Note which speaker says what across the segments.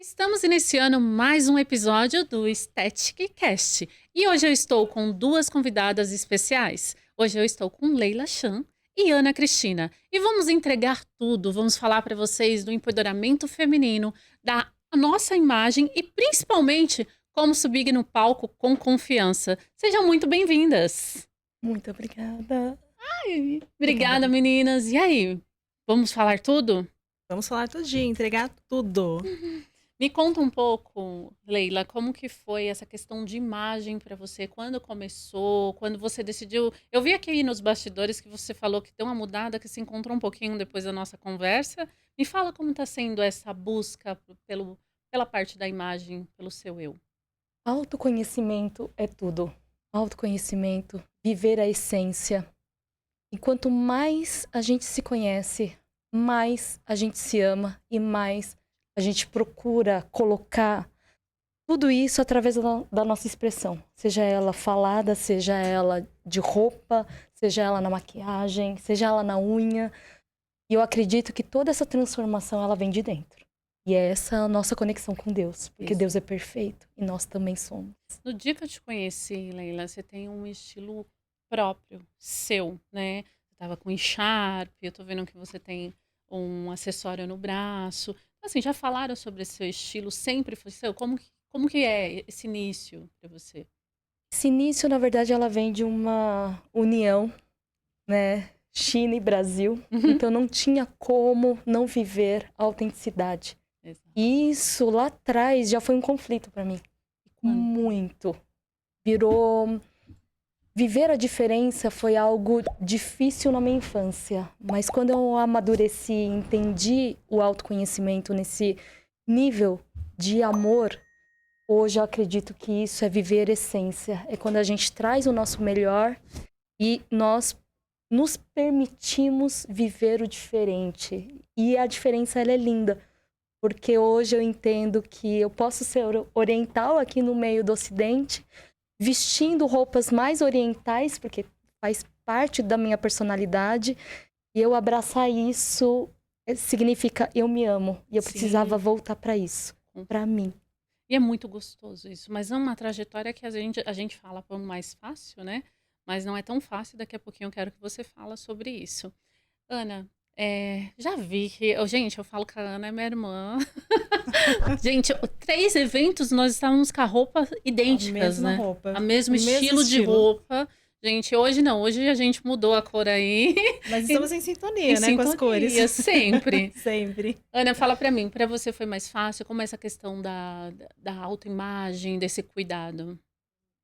Speaker 1: Estamos iniciando mais um episódio do Aesthetic Cast e hoje eu estou com duas convidadas especiais. Hoje eu estou com Leila Chan e Ana Cristina e vamos entregar tudo, vamos falar para vocês do empoderamento feminino, da nossa imagem e principalmente como subir no palco com confiança. Sejam muito bem-vindas.
Speaker 2: Muito obrigada.
Speaker 1: Obrigada, meninas. E aí, vamos falar tudo?
Speaker 2: Vamos falar tudinho, entregar tudo.
Speaker 1: Me conta um pouco, Leila, como que foi essa questão de imagem para você? Quando começou? Quando você decidiu? Eu vi aqui nos bastidores que você falou que deu uma mudada, que se encontrou um pouquinho depois da nossa conversa. Me fala como está sendo essa busca pela parte da imagem, pelo seu eu.
Speaker 2: Autoconhecimento é tudo. Autoconhecimento, viver a essência. E quanto mais a gente se conhece, mais a gente se ama e mais a gente procura colocar tudo isso através da nossa expressão. Seja ela falada, seja ela de roupa, seja ela na maquiagem, seja ela na unha. E eu acredito que toda essa transformação, ela vem de dentro. E é essa a nossa conexão com Deus. Porque
Speaker 1: Isso.
Speaker 2: Deus é perfeito e nós também somos.
Speaker 1: No dia que eu te conheci, Leila, você tem um estilo próprio, seu, né? Você tava com encharpe, eu tô vendo que você tem um acessório no braço. Assim, já falaram sobre esse seu estilo? Sempre foi seu? Como que é esse início para você?
Speaker 2: Esse início, na verdade, ela vem de uma união, né? China e Brasil. Então não tinha como não viver a autenticidade.
Speaker 1: Exato.
Speaker 2: E isso lá atrás já foi um conflito para mim. Muito. Virou... Viver a diferença foi algo difícil na minha infância. Mas quando eu amadureci e entendi o autoconhecimento nesse nível de amor, hoje eu acredito que isso é viver essência. É quando a gente traz o nosso melhor e nós nos permitimos viver o diferente. E a diferença, ela é linda. Porque hoje eu entendo que eu posso ser oriental aqui no meio do Ocidente, vestindo roupas mais orientais, porque faz parte da minha personalidade. E eu abraçar isso significa eu me amo. E eu precisava voltar para isso, para mim.
Speaker 1: E é muito gostoso isso, mas é uma trajetória que a gente fala por mais fácil, né? Mas não é tão fácil. Daqui a pouquinho eu quero que você fala sobre isso. Ana, já vi que... Gente, eu falo que a Ana é minha irmã. Gente, 3 eventos nós estávamos com a roupa idênticas,
Speaker 2: A mesma
Speaker 1: né?
Speaker 2: roupa.
Speaker 1: A mesmo estilo de roupa. Gente, hoje não, hoje a gente mudou a cor aí.
Speaker 2: Mas estamos em sintonia, né, com as cores.
Speaker 1: Sempre.
Speaker 2: Sempre.
Speaker 1: Ana, fala pra mim, pra você foi mais fácil? Como é essa questão da autoimagem, desse cuidado?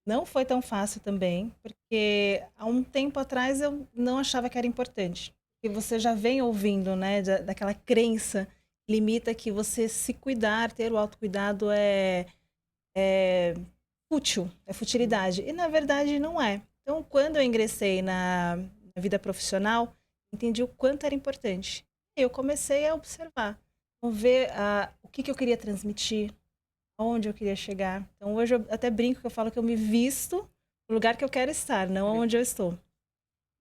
Speaker 2: Não foi tão fácil também, porque há um tempo atrás eu não achava que era importante. Porque você já vem ouvindo, né, daquela crença limita que você se cuidar, ter o autocuidado é fútil, é futilidade. E na verdade não é. Então, quando eu ingressei na vida profissional, entendi o quanto era importante. Eu comecei a observar, ver o que eu queria transmitir, aonde eu queria chegar. Então, hoje eu até brinco que eu falo que eu me visto no lugar que eu quero estar, não onde eu estou.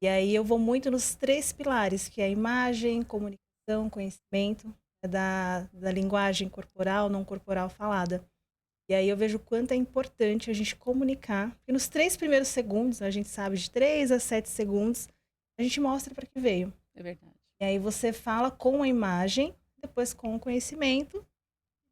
Speaker 2: E aí eu vou muito nos 3 pilares, que é a imagem, comunicação, conhecimento, da linguagem corporal, não corporal falada. E aí eu vejo o quanto é importante a gente comunicar. Porque nos 3 primeiros segundos, a gente sabe, de 3 a 7 segundos, a gente mostra para que veio.
Speaker 1: É verdade.
Speaker 2: E aí você fala com a imagem, depois com o conhecimento,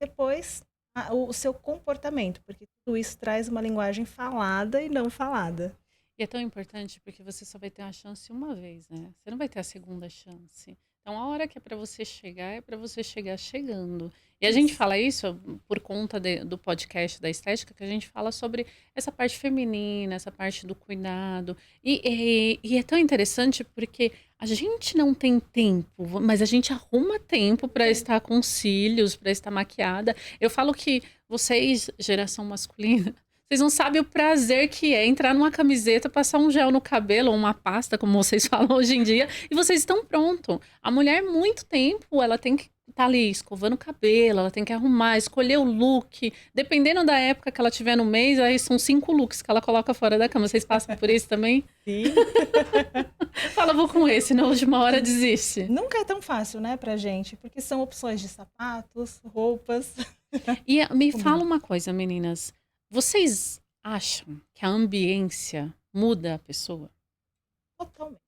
Speaker 2: depois o seu comportamento. Porque tudo isso traz uma linguagem falada e não falada.
Speaker 1: E é tão importante porque você só vai ter a chance uma vez, né? Você não vai ter a segunda chance. Então, a hora que é para você chegar, é para você chegar chegando. E a gente fala isso por conta do podcast da estética, que a gente fala sobre essa parte feminina, essa parte do cuidado. E é tão interessante porque a gente não tem tempo, mas a gente arruma tempo para estar com cílios, para estar maquiada. Eu falo que vocês, geração masculina, vocês não sabem o prazer que é entrar numa camiseta, passar um gel no cabelo, ou uma pasta, como vocês falam hoje em dia, e vocês estão prontos. A mulher, muito tempo, ela tem que estar ali escovando o cabelo, ela tem que arrumar, escolher o look. Dependendo da época que ela tiver no mês, aí são 5 looks que ela coloca fora da cama. Vocês passam por isso também?
Speaker 2: Sim.
Speaker 1: Fala, vou com esse, na última hora desiste.
Speaker 2: Nunca é tão fácil, né, pra gente, porque são opções de sapatos, roupas.
Speaker 1: E me fala
Speaker 3: Combina.
Speaker 1: uma coisa, meninas. Vocês acham que a ambiência muda a pessoa?
Speaker 3: Totalmente.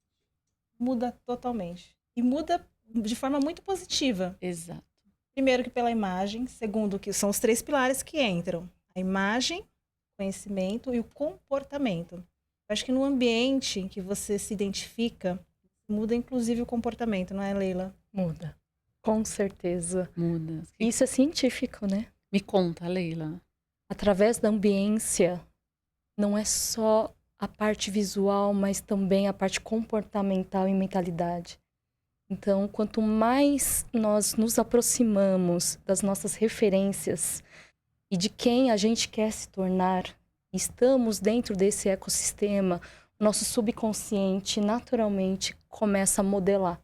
Speaker 3: Muda totalmente. E muda de forma muito positiva.
Speaker 1: Exato.
Speaker 3: Primeiro que pela imagem, segundo que são os 3 pilares que entram. A imagem, o conhecimento e o comportamento. Eu acho que no ambiente em que você se identifica, muda inclusive o comportamento, não é, Leila?
Speaker 2: Muda. Com certeza.
Speaker 1: Muda.
Speaker 2: Isso é científico, né?
Speaker 1: Me conta, Leila.
Speaker 2: Através da ambiência, não é só a parte visual, mas também a parte comportamental e mentalidade. Então, quanto mais nós nos aproximamos das nossas referências e de quem a gente quer se tornar, estamos dentro desse ecossistema, o nosso subconsciente naturalmente começa a modelar.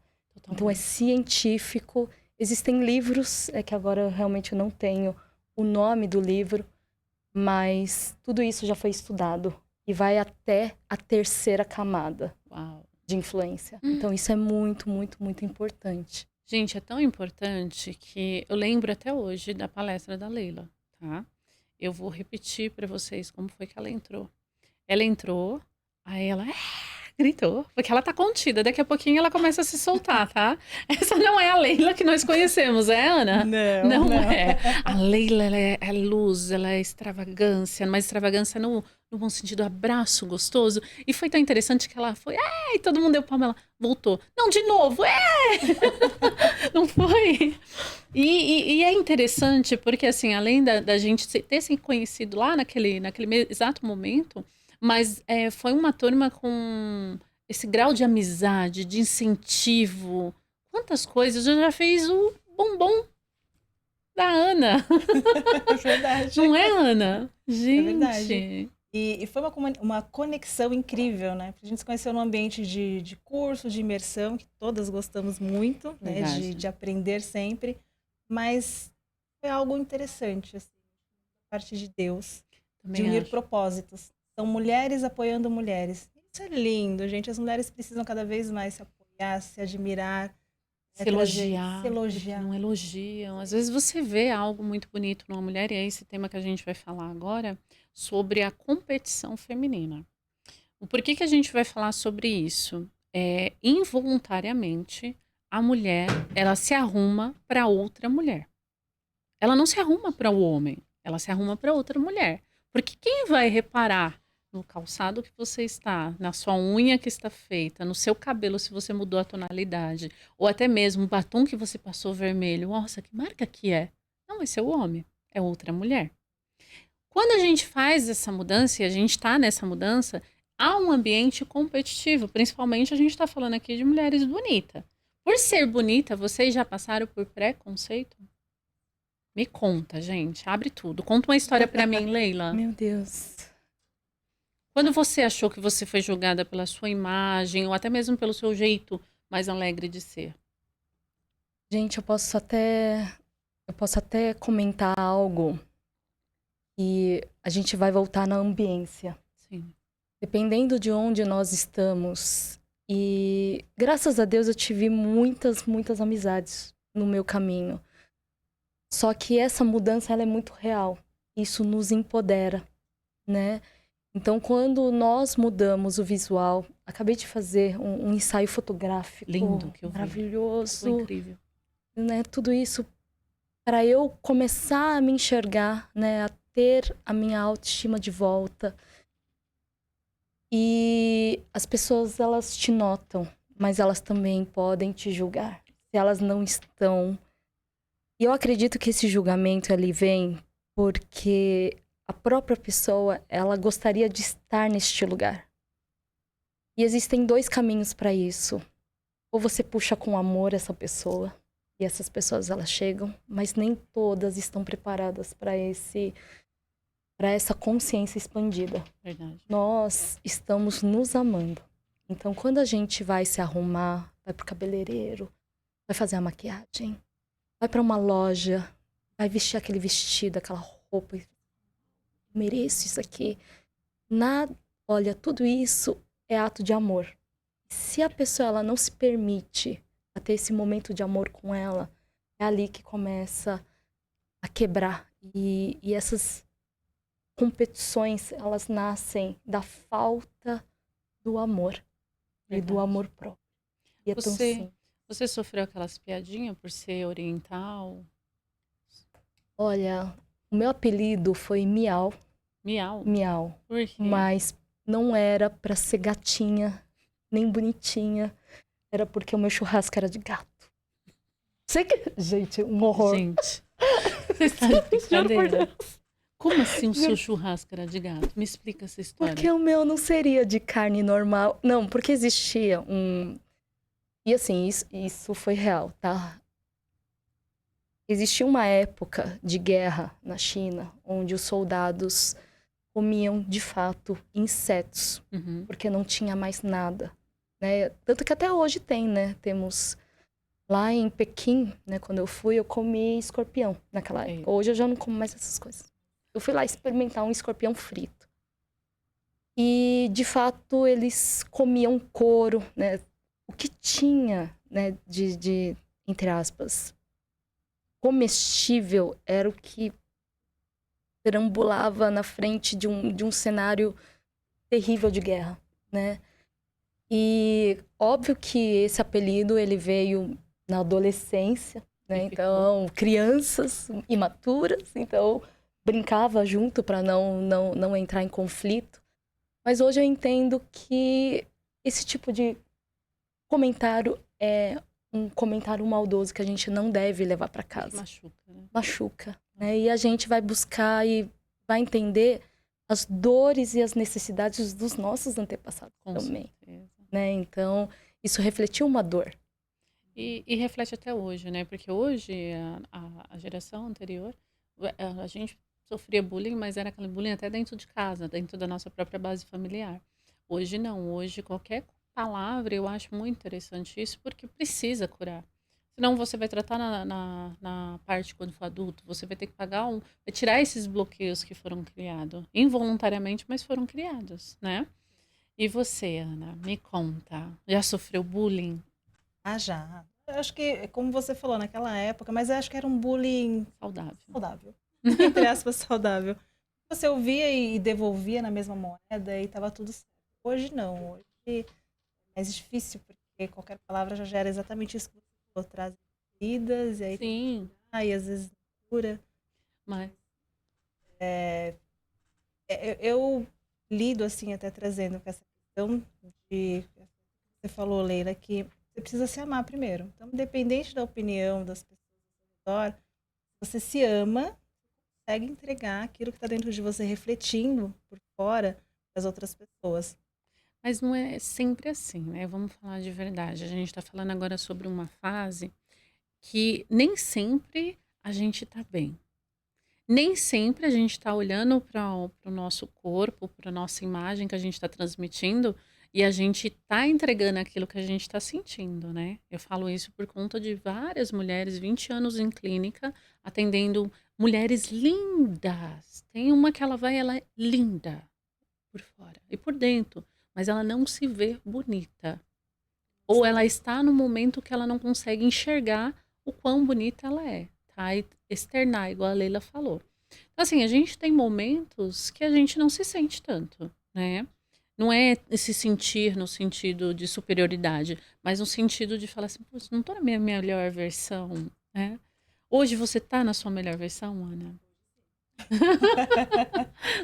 Speaker 2: Então, é científico. Existem livros, é que agora eu realmente não tenho o nome do livro, mas tudo isso já foi estudado e vai até a 3ª camada
Speaker 1: Uau.
Speaker 2: de influência. Então, isso é muito, muito, muito importante.
Speaker 1: Gente, é tão importante que eu lembro até hoje da palestra da Leila, tá? Eu vou repetir para vocês como foi que ela entrou. Ela entrou, aí ela gritou, porque ela tá contida. Daqui a pouquinho ela começa a se soltar, tá? Essa não é a Leila que nós conhecemos, é, Ana? Não é. A Leila, ela é luz, ela é extravagância, mas extravagância no bom sentido, abraço gostoso. E foi tão interessante que ela foi, e todo mundo deu palma, ela voltou. Não, de novo, Não foi? E é interessante porque, assim, além da gente ter se conhecido lá naquele exato momento, mas foi uma turma com esse grau de amizade, de incentivo. Quantas coisas. Eu já fiz o bombom da Ana.
Speaker 3: É verdade.
Speaker 1: Não é, Ana?
Speaker 3: É verdade.
Speaker 1: Gente.
Speaker 3: E foi uma conexão incrível, né? Porque a gente se conheceu num ambiente de curso, de imersão, que todas gostamos muito, né?
Speaker 1: Verdade.
Speaker 3: De aprender sempre. Mas foi algo interessante, assim, da parte de Deus,
Speaker 1: Também
Speaker 3: de unir
Speaker 1: acho.
Speaker 3: propósitos. São mulheres apoiando mulheres. Isso é lindo, gente. As mulheres precisam cada vez mais se apoiar, se admirar,
Speaker 1: Se elogiar.
Speaker 3: se elogiar.
Speaker 1: Porque não elogiam. Às vezes você vê algo muito bonito numa mulher, e é esse tema que a gente vai falar agora, sobre a competição feminina. O porquê que a gente vai falar sobre isso? Involuntariamente, a mulher, ela se arruma para outra mulher. Ela não se arruma para o homem, ela se arruma para outra mulher. Porque quem vai reparar no calçado que você está, na sua unha que está feita, no seu cabelo se você mudou a tonalidade, ou até mesmo o batom que você passou vermelho, nossa, que marca que é? Não, esse é o homem, é outra mulher. Quando a gente faz essa mudança, e a gente está nessa mudança, há um ambiente competitivo. Principalmente a gente está falando aqui de mulheres bonitas. Por ser bonita, vocês já passaram por preconceito? Me conta, gente. Abre tudo. Conta uma história para mim, Leila.
Speaker 2: Meu Deus.
Speaker 1: Quando você achou que você foi julgada pela sua imagem, ou até mesmo pelo seu jeito mais alegre de ser?
Speaker 2: Gente, eu posso até comentar algo e a gente vai voltar na ambiência.
Speaker 1: Sim.
Speaker 2: Dependendo de onde nós estamos. E graças a Deus eu tive muitas, muitas amizades no meu caminho. Só que essa mudança ela é muito real. Isso nos empodera, né? Então, quando nós mudamos o visual, acabei de fazer um ensaio fotográfico
Speaker 1: Lindo que eu vi.
Speaker 2: maravilhoso,
Speaker 1: Foi incrível.
Speaker 2: né? Tudo isso para eu começar a me enxergar, né? A ter a minha autoestima de volta. E as pessoas, elas te notam, mas elas também podem te julgar, se elas não estão. E eu acredito que esse julgamento ali vem porque a própria pessoa, ela gostaria de estar neste lugar. E existem 2 caminhos para isso. Ou você puxa com amor essa pessoa, e essas pessoas elas chegam, mas nem todas estão preparadas para essa consciência expandida.
Speaker 1: Verdade.
Speaker 2: Nós estamos nos amando. Então, quando a gente vai se arrumar, vai pro cabeleireiro, vai fazer a maquiagem, vai para uma loja, vai vestir aquele vestido, aquela roupa, mereço isso aqui. Olha, tudo isso é ato de amor. Se a pessoa ela não se permite a ter esse momento de amor com ela, é ali que começa a quebrar E essas competições, elas nascem da falta do amor e do
Speaker 1: Verdade.
Speaker 2: amor próprio. E é tão
Speaker 1: Você,
Speaker 2: simples.
Speaker 1: você sofreu aquelas piadinhas por ser oriental?
Speaker 2: Olha, o meu apelido foi Miau,
Speaker 1: Miau?
Speaker 2: Miau,
Speaker 1: Por quê?
Speaker 2: mas não era pra ser gatinha, nem bonitinha. Era porque o meu churrasco era de gato. Sei que... Gente, um horror.
Speaker 1: Gente, você está de
Speaker 2: Juro por
Speaker 1: brincadeira?
Speaker 2: Deus.
Speaker 1: Como assim o seu
Speaker 2: Juro.
Speaker 1: churrasco era de gato? Me explica essa história.
Speaker 2: Porque o meu não seria de carne normal. Não, porque existia um... E assim, isso foi real, tá? Existia uma época de guerra na China, onde os soldados comiam, de fato, insetos,
Speaker 1: Uhum.
Speaker 2: porque não tinha mais nada, né? Tanto que até hoje tem, né? Temos... Lá em Pequim, né, quando eu fui, eu comi escorpião naquela
Speaker 1: Sei.
Speaker 2: época. Hoje eu já não como mais essas coisas. Eu fui lá experimentar um escorpião frito. E, de fato, eles comiam couro, né? O que tinha, né, entre aspas, comestível era o que perambulava na frente de um cenário terrível de guerra, né? E óbvio que esse apelido, ele veio na adolescência, né?
Speaker 1: E ficou.
Speaker 2: Então, crianças imaturas, então brincava junto para não entrar em conflito. Mas hoje eu entendo que esse tipo de comentário é um comentário maldoso que a gente não deve levar para
Speaker 1: Que
Speaker 2: casa.
Speaker 1: machuca, né?
Speaker 2: Machuca, né? E a gente vai buscar e vai entender as dores e as necessidades dos nossos antepassados
Speaker 1: Com
Speaker 2: também,
Speaker 1: certeza.
Speaker 2: né? Então, isso refletiu uma dor.
Speaker 1: E reflete até hoje, né? Porque hoje, a geração anterior, a gente sofria bullying, mas era aquele bullying até dentro de casa, dentro da nossa própria base familiar. Hoje não, hoje qualquer palavra, eu acho muito interessante isso, porque precisa curar. Senão você vai tratar na parte quando for adulto, você vai ter que pagar vai tirar esses bloqueios que foram criados, involuntariamente, mas foram criados, né? E você, Ana, me conta, já sofreu bullying?
Speaker 3: Ah, já. Eu acho que, como você falou, naquela época, mas eu acho que era um bullying
Speaker 1: Saudável.
Speaker 3: saudável. Entre aspas, saudável. Você ouvia e devolvia na mesma moeda e tava tudo certo. Hoje não. Hoje é mais difícil, porque qualquer palavra já gera exatamente isso que você falou. Traz feridas, e aí
Speaker 1: Sim,
Speaker 3: e às vezes cura.
Speaker 1: mas
Speaker 3: Eu lido, assim, até trazendo com essa questão de... Você falou, Leila, que você precisa se amar primeiro. Então, independente da opinião das pessoas ao redor, você se ama, consegue entregar aquilo que está dentro de você, refletindo por fora das outras pessoas.
Speaker 1: Mas não é sempre assim, né? Vamos falar de verdade. A gente está falando agora sobre uma fase que nem sempre a gente está bem. Nem sempre a gente está olhando para o nosso corpo, para a nossa imagem que a gente está transmitindo e a gente está entregando aquilo que a gente está sentindo, né? Eu falo isso por conta de várias mulheres, 20 anos em clínica, atendendo mulheres lindas. Tem uma que ela é linda por fora e por dentro, mas ela não se vê bonita. Ou ela está no momento que ela não consegue enxergar o quão bonita ela é, tá? E externar, igual a Leila falou. Então, assim, a gente tem momentos que a gente não se sente tanto, né? Não é esse sentir no sentido de superioridade, mas no sentido de falar assim, putz, não tô na minha melhor versão, né? Hoje você tá na sua melhor versão, Ana?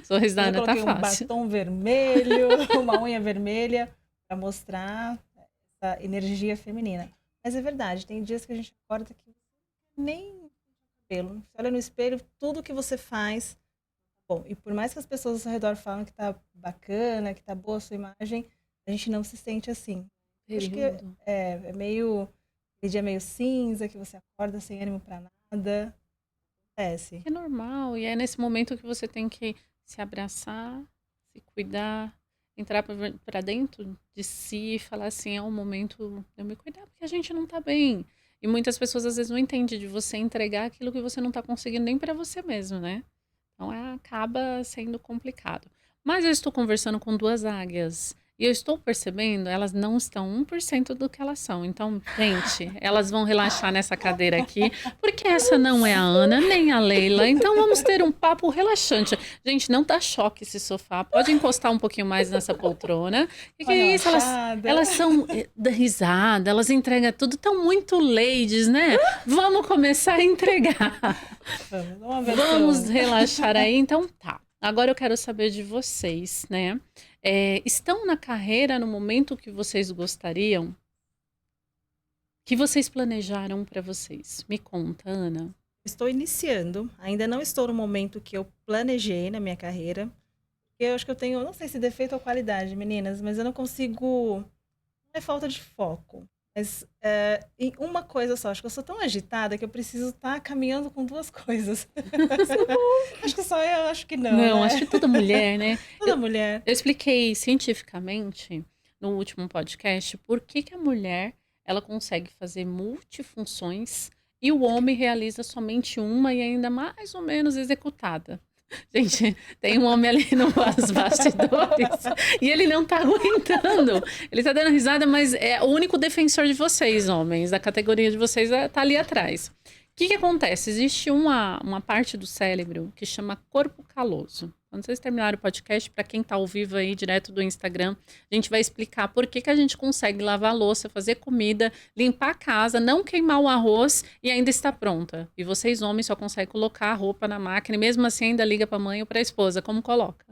Speaker 1: Sua
Speaker 3: Eu
Speaker 1: risada tá
Speaker 3: coloquei um
Speaker 1: fácil.
Speaker 3: batom vermelho, uma unha vermelha, para mostrar essa energia feminina. Mas é verdade, tem dias que a gente acorda que nem cabelo. Você olha no espelho, tudo que você faz. Bom, e por mais que as pessoas ao seu redor falam que tá bacana, que tá boa a sua imagem, a gente não se sente assim. Acho que
Speaker 1: Período.
Speaker 3: é meio. Aquele dia meio cinza, que você acorda sem ânimo pra nada. Acontece.
Speaker 1: É normal, e é nesse momento que você tem que se abraçar, se cuidar, entrar para dentro de si e falar assim, é o momento de eu me cuidar, porque a gente não tá bem. E muitas pessoas às vezes não entendem de você entregar aquilo que você não tá conseguindo nem para você mesmo, né? Então acaba sendo complicado. Mas eu estou conversando com duas águias. E eu estou percebendo, elas não estão 1% do que elas são. Então, gente, elas vão relaxar nessa cadeira aqui, porque essa não é a Ana, nem a Leila. Então, vamos ter um papo relaxante. Gente, não dá choque esse sofá. Pode encostar um pouquinho mais nessa poltrona. E que é isso? Elas são da risada, elas entregam tudo. Estão muito ladies, né? Vamos começar a entregar. Vamos relaxar aí. Então, tá. Agora eu quero saber de vocês, né? Estão na carreira no momento que vocês gostariam? Que vocês planejaram para vocês? Me conta, Ana.
Speaker 3: Estou iniciando, ainda não estou no momento que eu planejei na minha carreira. Eu acho que eu tenho, não sei se defeito ou qualidade, meninas, mas eu não consigo. Não é falta de foco. Mas em uma coisa só, acho que eu sou tão agitada que eu preciso estar caminhando com duas coisas. Acho que só eu acho que não.
Speaker 1: Não,
Speaker 3: né?
Speaker 1: acho que toda mulher, né?
Speaker 3: Toda mulher.
Speaker 1: Eu expliquei cientificamente no último podcast por que a mulher ela consegue fazer multifunções e o homem realiza somente uma e ainda mais ou menos executada. Gente, tem um homem ali nos bastidores e ele não tá aguentando. Ele tá dando risada, mas é o único defensor de vocês, homens. A categoria de vocês tá ali atrás. O que acontece? Existe uma parte do cérebro que chama corpo caloso. Quando vocês terminarem o podcast, para quem tá ao vivo aí, direto do Instagram, a gente vai explicar por que a gente consegue lavar a louça, fazer comida, limpar a casa, não queimar o arroz e ainda está pronta. E vocês, homens, só conseguem colocar a roupa na máquina e mesmo assim ainda liga para a mãe ou para a esposa. Como coloca?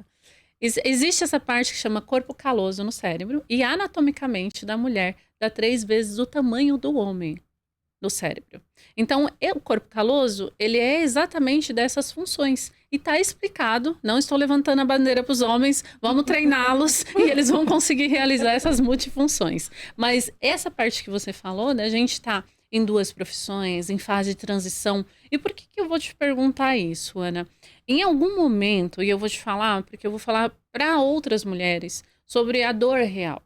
Speaker 1: Existe essa parte que chama corpo caloso no cérebro e anatomicamente da mulher dá 3 vezes o tamanho do homem no cérebro. Então, o corpo caloso, ele é exatamente dessas funções. E tá explicado, não estou levantando a bandeira para os homens, vamos treiná-los e eles vão conseguir realizar essas multifunções. Mas essa parte que você falou, né, a gente tá em 2 profissões, em fase de transição. E por que eu vou te perguntar isso, Ana? Em algum momento, e eu vou te falar, porque eu vou falar para outras mulheres sobre a dor real.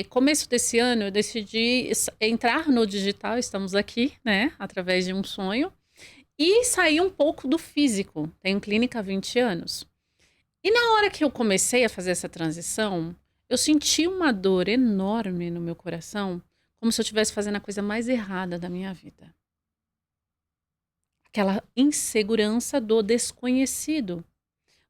Speaker 1: Começo desse ano, eu decidi entrar no digital, estamos aqui, né, através de um sonho, e sair um pouco do físico. Tenho clínica há 20 anos. E na hora que eu comecei a fazer essa transição, eu senti uma dor enorme no meu coração, como se eu estivesse fazendo a coisa mais errada da minha vida. Aquela insegurança do desconhecido.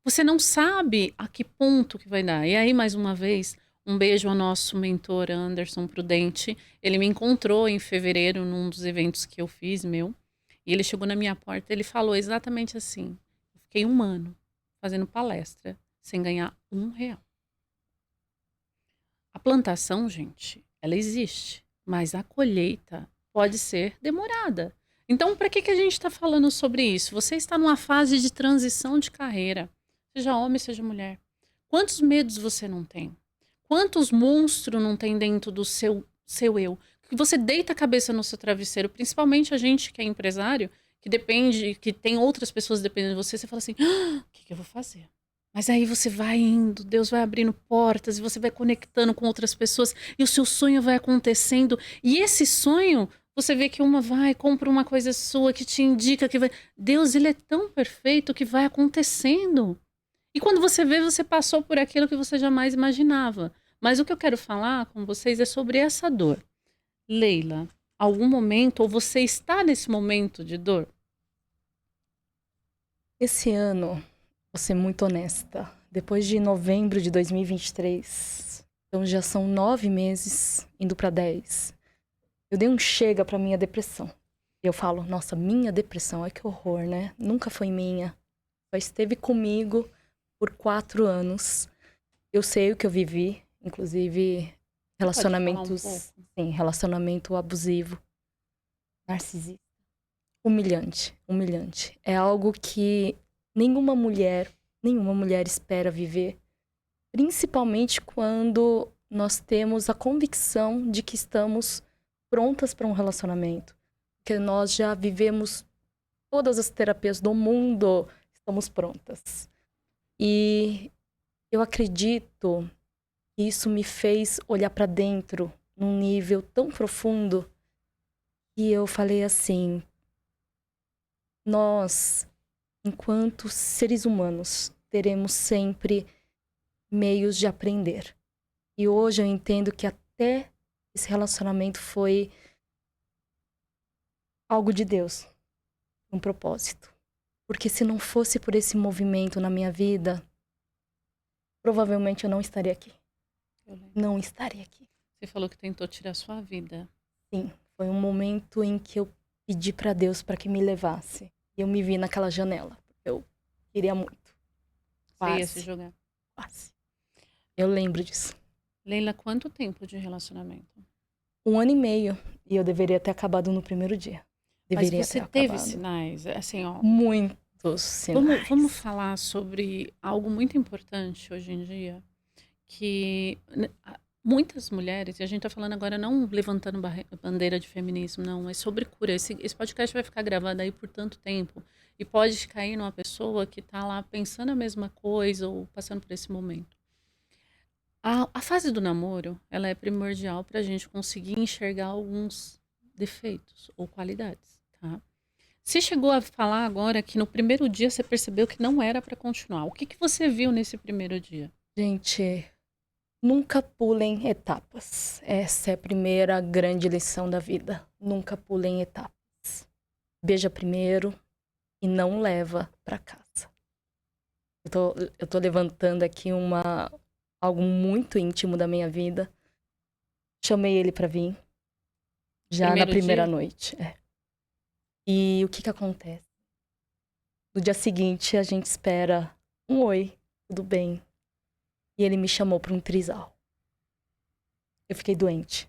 Speaker 1: Você não sabe a que ponto que vai dar. E aí, mais uma vez, um beijo ao nosso mentor Anderson Prudente. Ele me encontrou em fevereiro num dos eventos que eu fiz, meu. E ele chegou na minha porta e ele falou exatamente assim. Eu fiquei 1 ano fazendo palestra sem ganhar R$1. A plantação, gente, ela existe. Mas a colheita pode ser demorada. Então, para que a gente está falando sobre isso? Você está numa fase de transição de carreira. Seja homem, seja mulher. Quantos medos você não tem? Quantos monstros não tem dentro do seu eu? Que você deita a cabeça no seu travesseiro, principalmente a gente que é empresário, que depende, que tem outras pessoas dependendo de você, você fala assim, o que eu vou fazer? Mas aí você vai indo, Deus vai abrindo portas, e você vai conectando com outras pessoas, e o seu sonho vai acontecendo. E esse sonho, você vê que uma vai, compra uma coisa sua, que te indica que vai... Deus, ele é tão perfeito que vai acontecendo. E quando você vê, você passou por aquilo que você jamais imaginava. Mas o que eu quero falar com vocês é sobre essa dor. Leila, algum momento, ou você está nesse momento de dor?
Speaker 2: Esse ano, vou ser muito honesta, depois de novembro de 2023, então já são 9 meses, indo para 10, eu dei um chega para minha depressão. Eu falo, nossa, minha depressão, que horror, né? Nunca foi minha, só esteve comigo por 4 anos. Eu sei o que eu vivi, inclusive relacionamentos, sim, relacionamento abusivo, narcisista, humilhante. É algo que nenhuma mulher espera viver, principalmente quando nós temos a convicção de que estamos prontas para um relacionamento, que nós já vivemos todas as terapias do mundo, estamos prontas. E eu acredito que isso me fez olhar para dentro num nível tão profundo que eu falei assim, nós, enquanto seres humanos, teremos sempre meios de aprender. E hoje eu entendo que até esse relacionamento foi algo de Deus, um propósito. Porque se não fosse por esse movimento na minha vida, provavelmente eu não estaria aqui.
Speaker 1: Eu lembro.
Speaker 2: Não estaria aqui.
Speaker 1: Você falou que tentou tirar sua vida.
Speaker 2: Sim, foi um momento em que eu pedi para Deus para que me levasse. E eu me vi naquela janela. Eu queria muito.
Speaker 1: Você ia
Speaker 2: Quase,
Speaker 1: se jogar.
Speaker 2: quase. Eu lembro disso.
Speaker 1: Leila, quanto tempo de relacionamento?
Speaker 2: 1 ano e meio. E eu deveria ter acabado no primeiro dia. Deveria
Speaker 1: Mas você
Speaker 2: ter
Speaker 1: teve
Speaker 2: acabado.
Speaker 1: sinais, assim, ó.
Speaker 2: Muitos sinais.
Speaker 1: Vamos falar sobre algo muito importante hoje em dia, que muitas mulheres, e a gente tá falando agora não levantando bandeira de feminismo, não, é sobre cura. Esse podcast vai ficar gravado aí por tanto tempo e pode cair numa pessoa que tá lá pensando a mesma coisa ou passando por esse momento. A fase do namoro, ela é primordial para a gente conseguir enxergar alguns defeitos ou qualidades, tá? Você chegou a falar agora que no primeiro dia você percebeu que não era para continuar. O que que você viu nesse primeiro dia?
Speaker 2: Gente, nunca pulem etapas. Essa é a primeira grande lição da vida. Nunca pulem etapas. Beija primeiro e não leva para casa. Eu tô levantando aqui algo muito íntimo da minha vida. Chamei ele para vir. Já na
Speaker 1: Primeiro
Speaker 2: primeira
Speaker 1: dia?
Speaker 2: noite. É. E o que que acontece? No dia seguinte, a gente espera um oi, tudo bem. E ele me chamou para um trisal. Eu fiquei doente.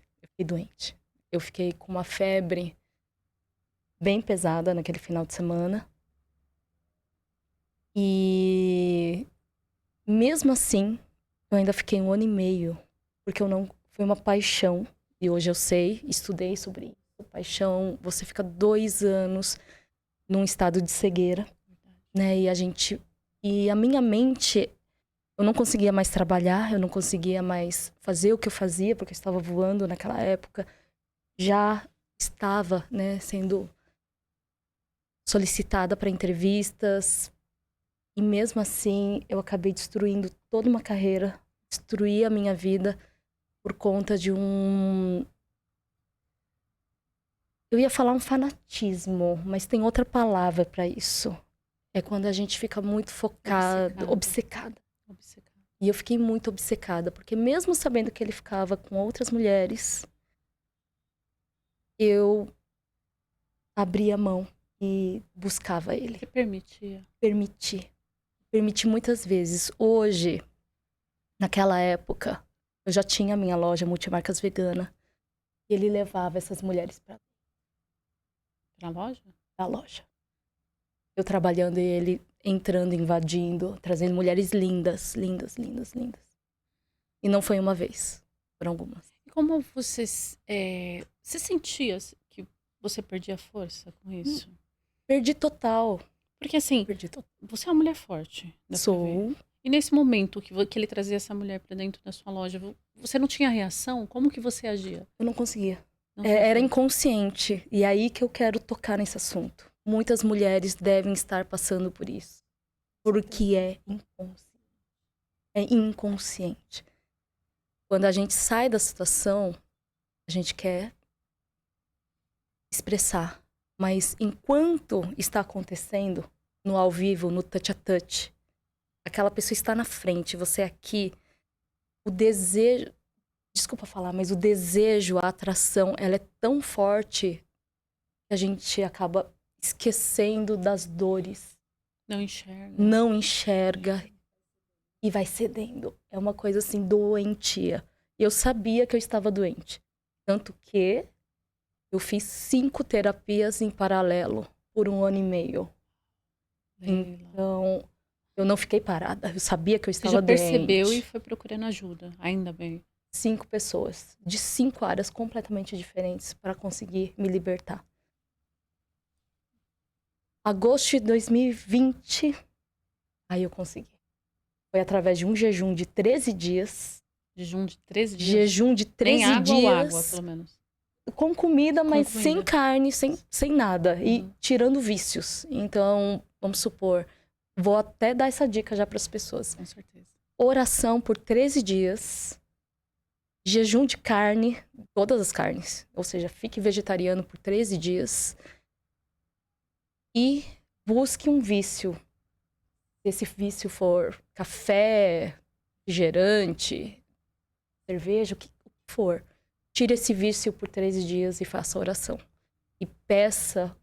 Speaker 2: Eu fiquei com uma febre bem pesada naquele final de semana. E mesmo assim, eu ainda fiquei 1 ano e meio. Porque foi uma paixão. E hoje eu sei, estudei sobre isso. Paixão, você fica 2 anos num estado de cegueira, né? E a minha mente, eu não conseguia mais trabalhar, eu não conseguia mais fazer o que eu fazia, porque eu estava voando naquela época. Já estava, né, sendo solicitada para entrevistas. E mesmo assim, eu acabei destruindo toda uma carreira, destruí a minha vida por conta de eu ia falar um fanatismo, mas tem outra palavra para isso. É quando a gente fica muito focado, obcecada. E eu fiquei muito obcecada, porque mesmo sabendo que ele ficava com outras mulheres, eu abria a mão e buscava ele.
Speaker 1: Você permitia?
Speaker 2: Permiti muitas vezes. Hoje, naquela época, eu já tinha a minha loja Multimarcas Vegana. E ele levava essas mulheres para
Speaker 1: Pra loja?
Speaker 2: a loja. Eu trabalhando e ele entrando, invadindo, trazendo mulheres lindas, lindas, lindas, lindas. E não foi uma vez, foram algumas.
Speaker 1: E como você sentia que você perdia força com isso?
Speaker 2: Perdi total.
Speaker 1: Porque assim,
Speaker 2: Perdi total.
Speaker 1: você é uma mulher forte. Dá pra ver.
Speaker 2: Sou.
Speaker 1: E nesse momento que ele trazia essa mulher pra dentro da sua loja, você não tinha reação? Como que você agia?
Speaker 2: Eu não conseguia.
Speaker 1: Não tinha
Speaker 2: Era
Speaker 1: força.
Speaker 2: inconsciente. E aí que eu quero tocar nesse assunto. Muitas mulheres devem estar passando por isso. Porque é inconsciente. É inconsciente. Quando a gente sai da situação, a gente quer expressar. Mas enquanto está acontecendo, no ao vivo, no touch a touch, aquela pessoa está na frente, você aqui, o desejo... Desculpa falar, mas o desejo, a atração, ela é tão forte que a gente acaba esquecendo das dores.
Speaker 1: Não enxerga.
Speaker 2: Não enxerga e vai cedendo. É uma coisa assim, doentia. E eu sabia que eu estava doente. Tanto que eu fiz 5 terapias em paralelo por 1 ano e meio.
Speaker 1: Leila.
Speaker 2: Então, eu não fiquei parada. Eu sabia que eu
Speaker 1: Você
Speaker 2: estava
Speaker 1: já percebeu
Speaker 2: doente.
Speaker 1: e foi procurando ajuda, ainda bem.
Speaker 2: 5 pessoas, de 5 áreas completamente diferentes para conseguir me libertar. Agosto de 2020, aí eu consegui. Foi através de um jejum de 13 dias.
Speaker 1: Jejum de 13 dias?
Speaker 2: Jejum de 13
Speaker 1: Nem água
Speaker 2: dias.
Speaker 1: ou água, pelo menos?
Speaker 2: Com comida, mas
Speaker 1: comida.
Speaker 2: sem carne, sem nada. E tirando vícios. Então, vamos supor, vou até dar essa dica já para as pessoas.
Speaker 1: Com certeza.
Speaker 2: Oração por 13 dias. jejum de carne, todas as carnes. Ou seja, fique vegetariano por 13 dias. E busque um vício. Se esse vício for café, refrigerante, cerveja, o que for. Tire esse vício por 13 dias e faça oração. E peça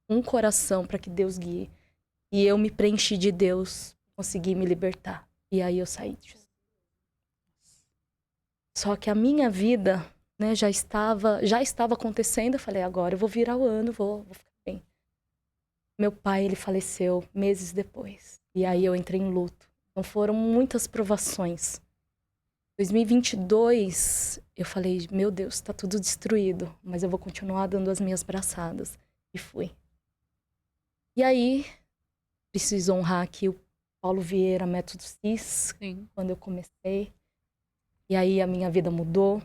Speaker 2: um coração para que Deus guie. E eu me preenchi de Deus, consegui me libertar. E aí eu saí disso. Só que a minha vida, né, já estava acontecendo. Eu falei, agora eu vou virar o ano, vou ficar bem. Meu pai, ele faleceu meses depois. E aí eu entrei em luto. Então foram muitas provações. 2022, eu falei, meu Deus, tá tudo destruído, mas eu vou continuar dando as minhas braçadas. E fui. E aí, preciso honrar aqui o Paulo Vieira, Método CIS,
Speaker 1: Sim.
Speaker 2: quando eu comecei. E aí a minha vida mudou.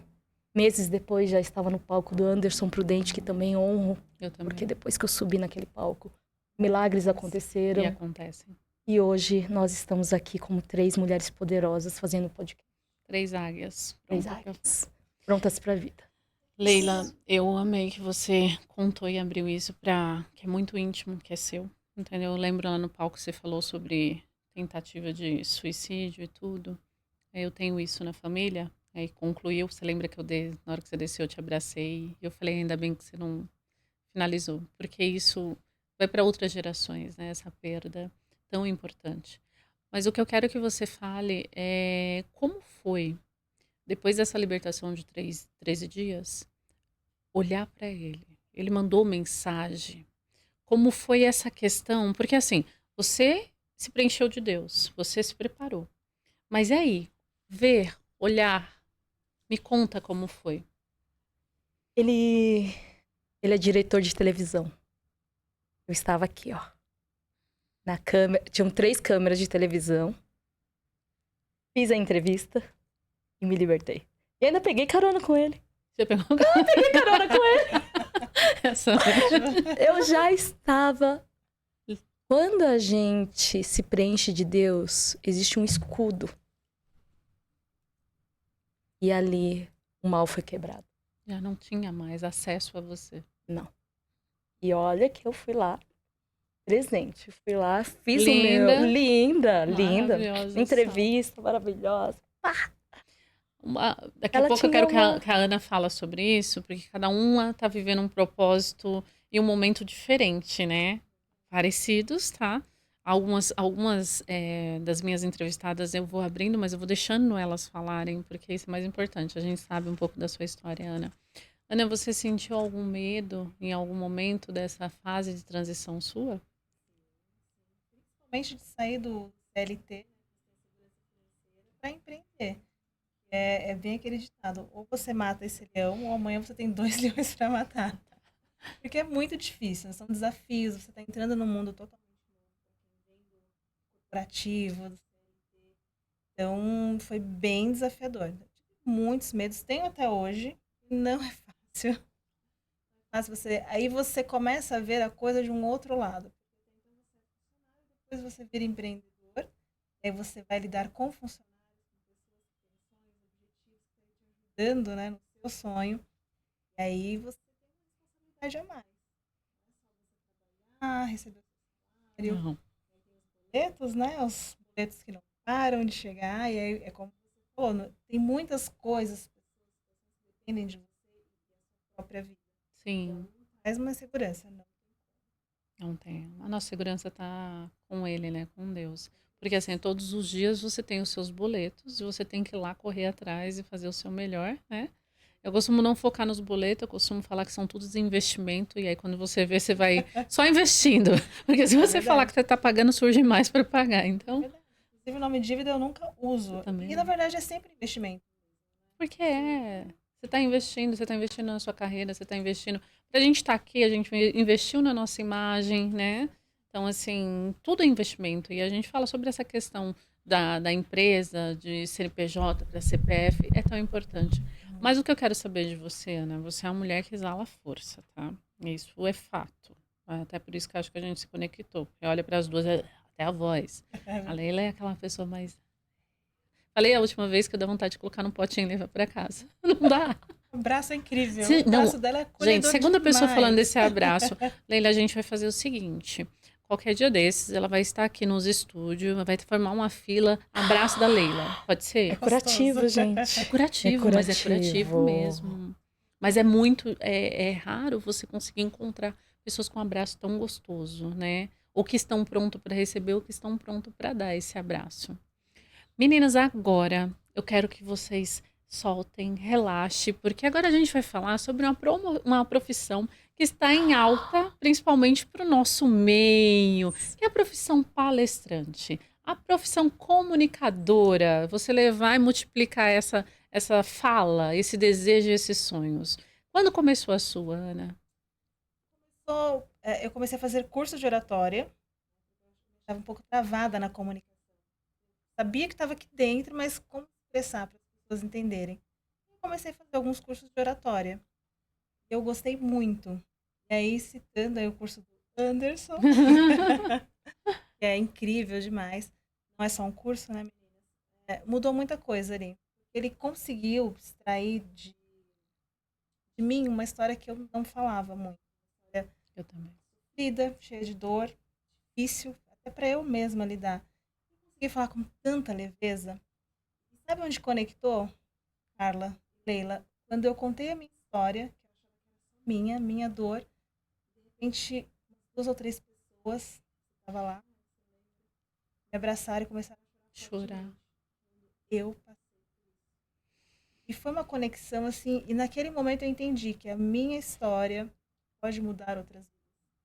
Speaker 2: Meses depois já estava no palco do Anderson Prudente, que também honro.
Speaker 1: Eu também.
Speaker 2: Porque depois que eu subi naquele palco, milagres
Speaker 1: E
Speaker 2: aconteceram.
Speaker 1: acontecem.
Speaker 2: E hoje nós estamos aqui como 3 mulheres poderosas fazendo podcast.
Speaker 1: 3 águias.
Speaker 2: 3 águias. Prontas pra vida.
Speaker 1: Leila, eu amei que você contou e abriu isso que é muito íntimo, que é seu. Entendeu? Eu lembro lá no palco que você falou sobre tentativa de suicídio e tudo. Eu tenho isso na família. Aí concluiu. Você lembra que na hora que você desceu, eu te abracei. E eu falei, ainda bem que você não finalizou. Porque isso vai para outras gerações, né? Essa perda tão importante. Mas o que eu quero que você fale é como foi, depois dessa libertação de 13 dias, olhar para ele. Ele mandou mensagem. Como foi essa questão? Porque assim, você se preencheu de Deus, você se preparou. Mas e aí? Ver, olhar, me conta como foi.
Speaker 2: Ele é diretor de televisão. Eu estava aqui, ó. Na câmera. Tinham 3 câmeras de televisão. Fiz a entrevista e me libertei. E ainda peguei carona com ele.
Speaker 1: Você pegou
Speaker 2: Peguei carona com ele.
Speaker 1: essa?
Speaker 2: Eu já estava. Quando a gente se preenche de Deus, existe um escudo. E ali o mal foi quebrado.
Speaker 1: Já não tinha mais acesso a você.
Speaker 2: Não. E olha que eu fui lá presente. Fui lá, fiz
Speaker 1: Linda.
Speaker 2: o meu. Linda, linda.
Speaker 1: Maravilhosa.
Speaker 2: Entrevista maravilhosa.
Speaker 1: Daqui a
Speaker 2: Ela
Speaker 1: pouco eu quero
Speaker 2: tinha
Speaker 1: que a Ana fala sobre isso, porque cada uma tá vivendo um propósito e um momento diferente, né? Parecidos, tá? Algumas das minhas entrevistadas eu vou abrindo, mas eu vou deixando elas falarem, porque isso é mais importante. A gente sabe um pouco da sua história, Ana. Ana, você sentiu algum medo em algum momento dessa fase de transição sua?
Speaker 3: Principalmente de sair do CLT para empreender. É bem aquele ditado, ou você mata esse leão, ou amanhã você tem 2 leões para matar. Porque é muito difícil, são desafios, você está entrando num mundo totalmente corporativo. Então, foi bem desafiador. Tive muitos medos, tenho até hoje, não é fácil. Mas aí você começa a ver a coisa de um outro lado. Depois você vira empreendedor, aí você vai lidar com funcionários, ajudando, né, no seu sonho. E aí você tem uma responsabilidade a mais. Receber o salário,
Speaker 1: Não.
Speaker 3: boletos, né? Os boletos que não param de chegar. E aí é como você falou, tem muitas coisas que dependem de você e da sua própria vida.
Speaker 1: Sim.
Speaker 3: Traz uma segurança, não.
Speaker 1: Não tem. A nossa segurança tá com ele, né? Com Deus. Porque assim, todos os dias você tem os seus boletos e você tem que ir lá correr atrás e fazer o seu melhor, né? Eu costumo não focar nos boletos, eu costumo falar que são todos investimento, e aí quando você vê, você vai só investindo. Porque se você falar que você está pagando, surge mais para pagar. Então,
Speaker 3: Inclusive, o nome dívida eu nunca uso.
Speaker 1: também
Speaker 3: E,
Speaker 1: não.
Speaker 3: na verdade, é sempre investimento.
Speaker 1: Porque você está investindo na sua carreira, você está investindo. Pra gente estar aqui, a gente investiu na nossa imagem, né? Então, assim, tudo é investimento. E a gente fala sobre essa questão da empresa, de CNPJ para CPF, é tão importante. Mas o que eu quero saber de você, Ana, você é uma mulher que exala força, tá? Isso é fato. Até por isso que eu acho que a gente se conectou. Porque olha para as duas, até a voz. A Leila é aquela pessoa mais... Falei a última vez que eu dá vontade de colocar num potinho e levar pra casa. Não dá.
Speaker 3: O abraço é incrível.
Speaker 1: Se-
Speaker 3: O
Speaker 1: não,
Speaker 3: braço dela é
Speaker 1: Gente,
Speaker 3: acolhedor
Speaker 1: segunda pessoa falando
Speaker 3: demais.
Speaker 1: desse abraço. Leila, a gente vai fazer o seguinte. Qualquer dia desses, ela vai estar aqui nos estúdios, vai formar uma fila, abraço da Leila. Pode
Speaker 2: É
Speaker 1: ser?
Speaker 2: curativo,
Speaker 3: Gostoso.
Speaker 2: gente.
Speaker 1: É curativo, mas é curativo mesmo. Mas é muito, é raro você conseguir encontrar pessoas com um abraço tão gostoso, né? Ou que estão prontos para receber, ou que estão prontos para dar esse abraço. Meninas, agora eu quero que vocês soltem, relaxem, porque agora a gente vai falar sobre uma profissão que está em alta, principalmente para o nosso meio, que é a profissão palestrante, a profissão comunicadora. Você levar e multiplicar essa fala, esse desejo, esses sonhos. Quando começou a sua, Ana?
Speaker 3: Eu comecei a fazer curso de oratória. Estava um pouco travada na comunicação. Sabia que estava aqui dentro, mas como expressar para as pessoas entenderem? Eu comecei a fazer alguns cursos de oratória. Eu gostei muito. E aí, citando aí o curso do Anderson, que é incrível demais. Não é só um curso, né, meninas? Mudou muita coisa ali. Ele conseguiu extrair de mim uma história que eu não falava muito.
Speaker 1: Eu também.
Speaker 3: Vida, cheia de dor, difícil, até para eu mesma lidar. Consegui falar com tanta leveza. E sabe onde conectou, Carla, Leila? Quando eu contei a minha história, que eu achava que era minha dor, de repente, duas ou três pessoas que estavam lá, me abraçaram e começaram a chorar.
Speaker 1: Chorar.
Speaker 3: Eu passei. E foi uma conexão assim, e naquele momento eu entendi que a minha história pode mudar outras vidas.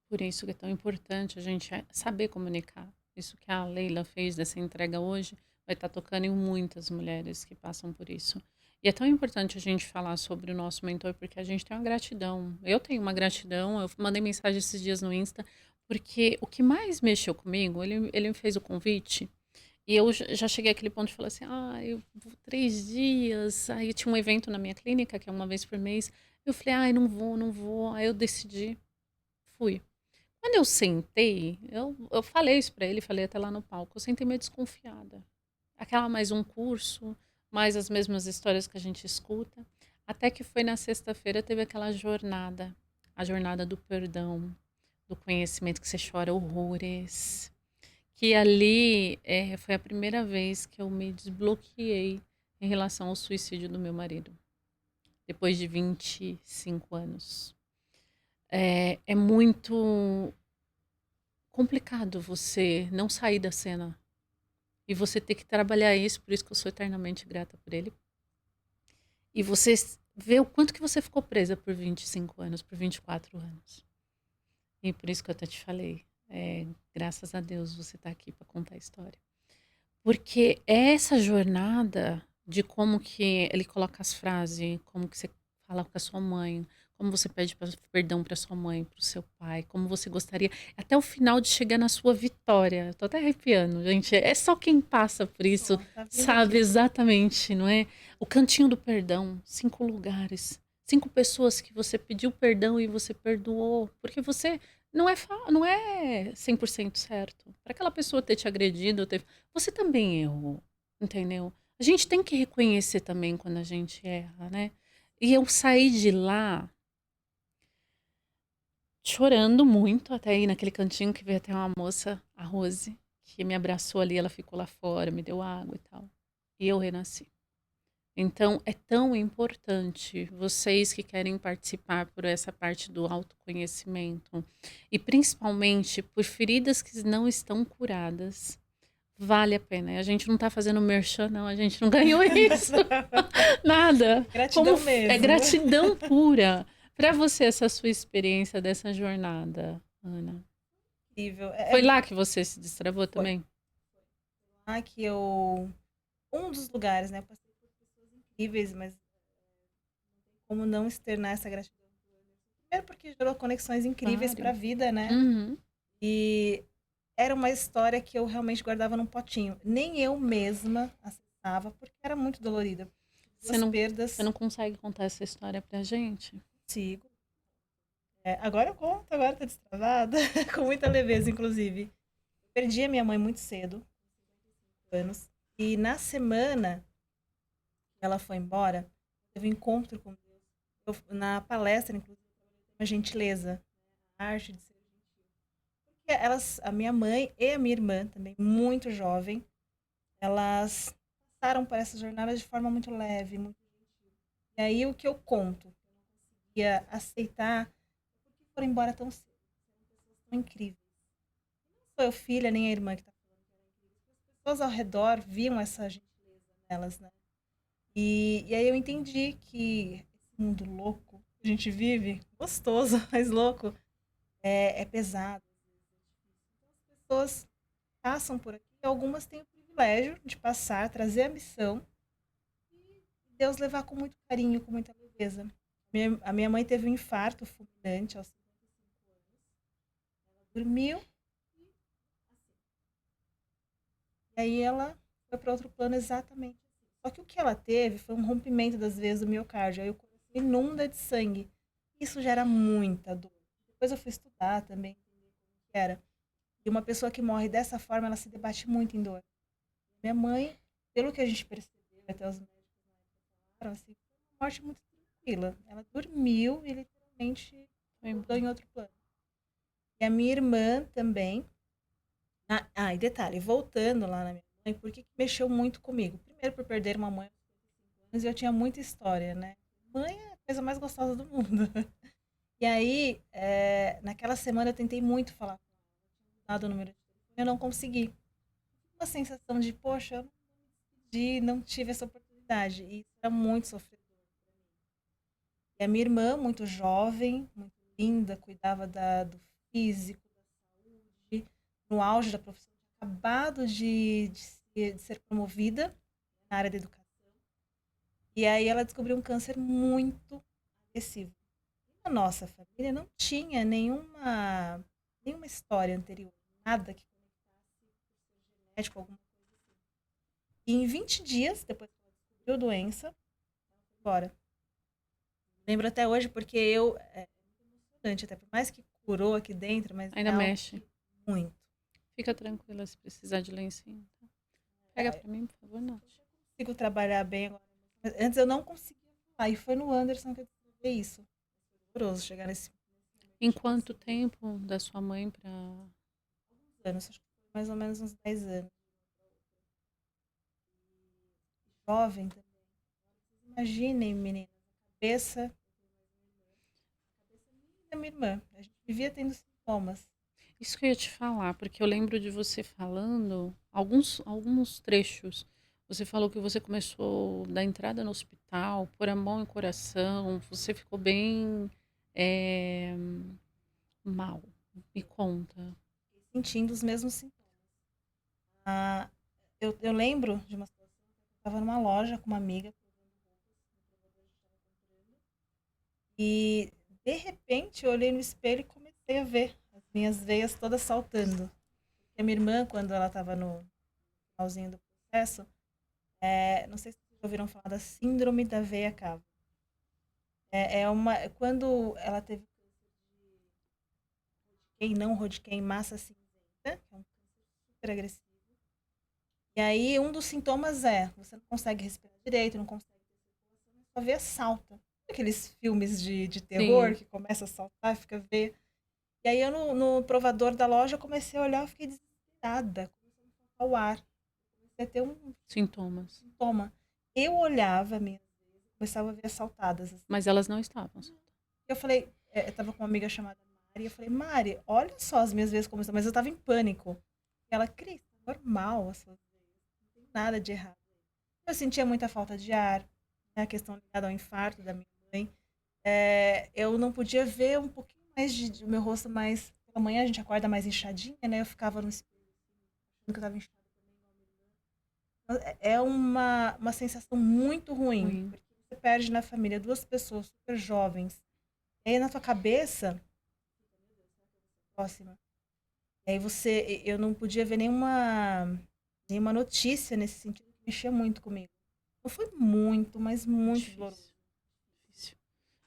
Speaker 1: Por isso que é tão importante a gente saber comunicar. Isso que a Leila fez dessa entrega hoje vai estar tocando em muitas mulheres que passam por isso. E é tão importante a gente falar sobre o nosso mentor, porque a gente tem uma gratidão. Eu tenho uma gratidão, eu mandei mensagem esses dias no Insta, porque o que mais mexeu comigo, ele me fez o convite, e eu já cheguei àquele ponto de falar assim, eu vou 3 dias, aí tinha um evento na minha clínica, que é uma vez por mês, eu falei, não vou, não vou, aí eu decidi, fui. Quando eu sentei, eu falei isso pra ele, falei até lá no palco, eu sentei meio desconfiada. Aquela mais um curso, mais as mesmas histórias que a gente escuta. Até que foi na sexta-feira, teve aquela jornada, a jornada do perdão, do conhecimento que você chora horrores. Que ali foi a primeira vez que eu me desbloqueei em relação ao suicídio do meu marido, depois de 25 anos. É muito complicado você não sair da cena e você ter que trabalhar isso, por isso que eu sou eternamente grata por ele. E você vê o quanto que você ficou presa por 25 anos, por 24 anos. E por isso que eu até te falei, graças a Deus você está aqui para contar a história. Porque é essa jornada de como que ele coloca as frases, como que você fala com a sua mãe, como você pede perdão para sua mãe, para o seu pai, como você gostaria, até o final de chegar na sua vitória. Estou até arrepiando, gente. É só quem passa por isso
Speaker 3: Tá vindo
Speaker 1: sabe
Speaker 3: aqui.
Speaker 1: exatamente, não é? O cantinho do perdão, 5 lugares, 5 pessoas que você pediu perdão e você perdoou, porque você não é 100% certo. Para aquela pessoa ter te agredido, você também errou, entendeu? A gente tem que reconhecer também quando a gente erra, né? E eu saí de lá chorando muito, até aí naquele cantinho que veio até uma moça, a Rose, que me abraçou ali, ela ficou lá fora, me deu água e tal. E eu renasci. Então, é tão importante vocês que querem participar por essa parte do autoconhecimento e principalmente por feridas que não estão curadas. Vale a pena. E a gente não tá fazendo merchan, não. A gente não ganhou isso. Nada.
Speaker 3: Gratidão
Speaker 1: É
Speaker 3: mesmo.
Speaker 1: gratidão pura. Para você, essa sua experiência dessa jornada, Ana.
Speaker 3: Incrível.
Speaker 1: Foi lá que você se destravou
Speaker 3: Foi.
Speaker 1: também?
Speaker 3: Lá que eu... Um dos lugares, né? Passei por pessoas incríveis, mas como não externar essa gratidão? Primeiro porque gerou conexões incríveis para a
Speaker 1: Claro.
Speaker 3: vida, né?
Speaker 1: Uhum.
Speaker 3: E era uma história que eu realmente guardava num potinho. Nem eu mesma acessava, porque era muito dolorida.
Speaker 1: Você
Speaker 3: Duas perdas,
Speaker 1: não consegue contar essa história pra gente?
Speaker 3: consigo. Agora eu conto, agora tá destravada, com muita leveza, inclusive. Eu perdi a minha mãe muito cedo, 5 anos. E na semana que ela foi embora, teve um encontro com Deus. Na palestra, inclusive, uma gentileza, a arte de ser gentil. Porque a minha mãe e a minha irmã, também muito jovem, elas passaram por essa jornada de forma muito leve, muito gentil. E aí o que eu conto, ia aceitar, porque foram embora tão cedo. São pessoas tão incríveis. Não sou eu filha, nem a irmã que está falando que era incrível. As pessoas ao redor viam essa gentileza nelas, né? E aí eu entendi que esse mundo louco que a gente vive, gostoso, mas louco, é pesado. Então as pessoas passam por aqui, e algumas têm o privilégio de passar, trazer a missão, e Deus levar com muito carinho, com muita leveza. A minha mãe teve um infarto fulminante aos 55 anos. Ela dormiu e aí ela foi para outro plano exatamente assim. Só que o que ela teve foi um rompimento das veias do miocárdio. Aí o coração inunda de sangue. Isso gera muita dor. Depois eu fui estudar também, entender como que era. E uma pessoa que morre dessa forma, ela se debate muito em dor. Minha mãe, pelo que a gente percebeu, até os médicos na época falaram, assim, foi uma morte muito tranquila. Ela dormiu e literalmente mudou em outro plano. E a minha irmã também. E detalhe, voltando lá na minha mãe, por que mexeu muito comigo? Primeiro, por perder uma mãe aos 55 anos e eu tinha muita história, né? Mãe é a coisa mais gostosa do mundo. E aí, naquela semana eu tentei muito falar com ela. Eu tinha dado o número de telefone, eu não consegui. Uma sensação de, poxa, eu não me despedi, não tive essa oportunidade. E isso era muito sofredor para mim. E a minha irmã, muito jovem, muito linda, cuidava do físico, da saúde, no auge da profissão, tinha acabado de ser promovida na área da educação. E aí ela descobriu um câncer muito agressivo. E na nossa família não tinha nenhuma história anterior, nada que conectasse por ser genético, alguma coisa assim. E em 20 dias, depois que ela descobriu a doença, ela foi embora. Lembro até hoje porque é muito emocionante, até por mais que curou aqui dentro, mas
Speaker 1: Ainda
Speaker 3: é algo
Speaker 1: mexe.
Speaker 3: muito.
Speaker 1: Fica tranquila se precisar de lencinho. Tá? Pega pra mim, por favor, Nath.
Speaker 3: Consigo trabalhar bem agora. Mas antes eu não conseguia falar. E foi no Anderson que eu descobri isso. Foi doloroso chegar nesse
Speaker 1: Em quanto tempo da sua mãe pra.
Speaker 3: anos. Acho que foi mais ou menos uns 10 anos. Jovem também. Vocês imaginem, meninas, a cabeça minha e da minha irmã. A gente vivia tendo sintomas.
Speaker 1: Isso que eu ia te falar, porque eu lembro de você falando alguns trechos. Você falou que você começou da entrada no hospital, pôr a mão em coração, você ficou bem mal. Me conta.
Speaker 3: Sentindo os mesmos sintomas. Ah, eu lembro de uma situação que eu estava numa loja com uma amiga, e de repente eu olhei no espelho e comecei a ver as minhas veias todas saltando. E a minha irmã, quando ela estava no finalzinho do processo, não sei se vocês ouviram falar da síndrome da veia cava. Quando ela teve Hodgkin, não Hodgkin, massa cinzenta, que é um câncer super agressivo. E aí um dos sintomas você não consegue respirar direito, não consegue ter circulação, e sua veia salta. Aqueles filmes de terror
Speaker 1: Sim.
Speaker 3: que começa a saltar, fica veia. E aí eu no provador da loja comecei a olhar, eu fiquei desesperada, começou a me faltar o ar, comecei a ter um
Speaker 1: Sintomas.
Speaker 3: sintoma. Eu olhava minhas vezes, começava a ver saltadas. Assim.
Speaker 1: Mas elas não estavam.
Speaker 3: Eu falei, eu tava com uma amiga chamada Mari, eu falei, Mari, olha só as minhas vezes como estão, mas eu tava em pânico. E ela, Cris, normal as suas vezes, não tem nada de errado. Eu sentia muita falta de ar, né, a questão ligada ao infarto da minha mãe. Eu não podia ver um pouquinho mais do meu rosto mais. Pela manhã a gente acorda mais inchadinha, né? Eu ficava no espelho, achando que eu estava inchada também, igual a minha irmã. É uma sensação muito ruim,
Speaker 1: Ruim.
Speaker 3: porque você perde na família duas pessoas super jovens. E aí na tua cabeça, próxima. E aí eu não podia ver nenhuma notícia nesse sentido que mexia muito comigo. Então foi muito, mas muito doloroso.
Speaker 1: Difícil.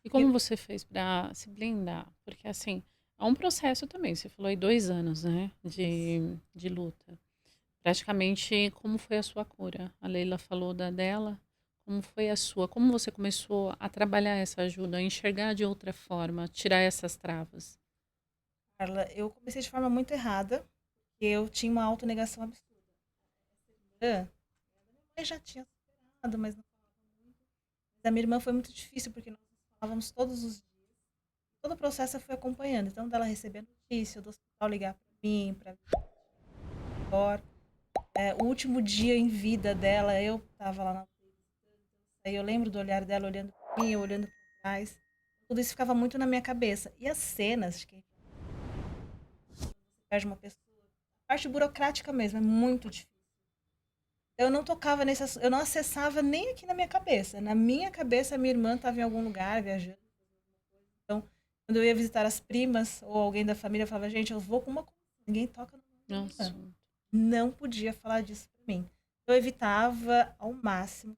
Speaker 1: E como você fez pra se blindar? Porque assim, é um processo também. Você falou aí 2 anos, né? De luta. praticamente, como foi a sua cura? A Leila falou da dela, como foi a sua? Como você começou a trabalhar essa ajuda, a enxergar de outra forma, tirar essas travas?
Speaker 3: Carla, eu comecei de forma muito errada, porque eu tinha uma autonegação absurda. Minha mãe já tinha superado, mas não falava muito. Mas a minha irmã foi muito difícil, porque nós falávamos todos os dias. Todo o processo eu fui acompanhando. Então, dela receber a notícia, do hospital ligar para mim, para mim. O último dia em vida dela, eu estava lá na UTI. Aí eu lembro do olhar dela olhando para mim, eu olhando para trás. Tudo isso ficava muito na minha cabeça. E as cenas de que perde uma pessoa, a parte burocrática mesmo, é muito difícil. Eu não tocava nesse, eu não acessava nem aqui na minha cabeça. Na minha cabeça, a minha irmã estava em algum lugar viajando. Então, quando eu ia visitar as primas ou alguém da família, eu falava, gente, eu vou com uma coisa, ninguém toca no meu
Speaker 1: Nossa,
Speaker 3: irmã. Não podia falar disso para mim. Eu evitava ao máximo.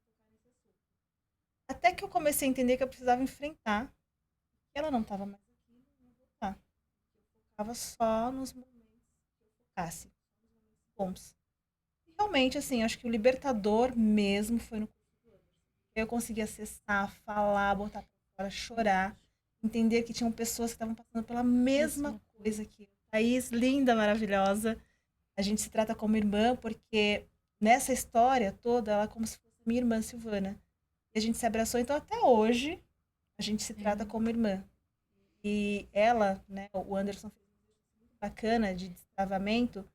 Speaker 3: Até que eu comecei a entender que eu precisava enfrentar. Que ela não estava mais aqui, não ia voltar. Eu ficava só nos momentos que eu focasse, nos momentos bons. E realmente, assim, acho que o libertador mesmo foi no curso do Anderson. Eu consegui acessar, falar, botar pra fora, chorar, entender que tinham pessoas que estavam passando pela mesma coisa que eu. Thaís, linda, maravilhosa. A gente se trata como irmã, porque nessa história toda, ela é como se fosse minha irmã Silvana. E a gente se abraçou, então até hoje a gente se trata como irmã. E ela, né, o Anderson fez um exercício muito bacana de destravamento,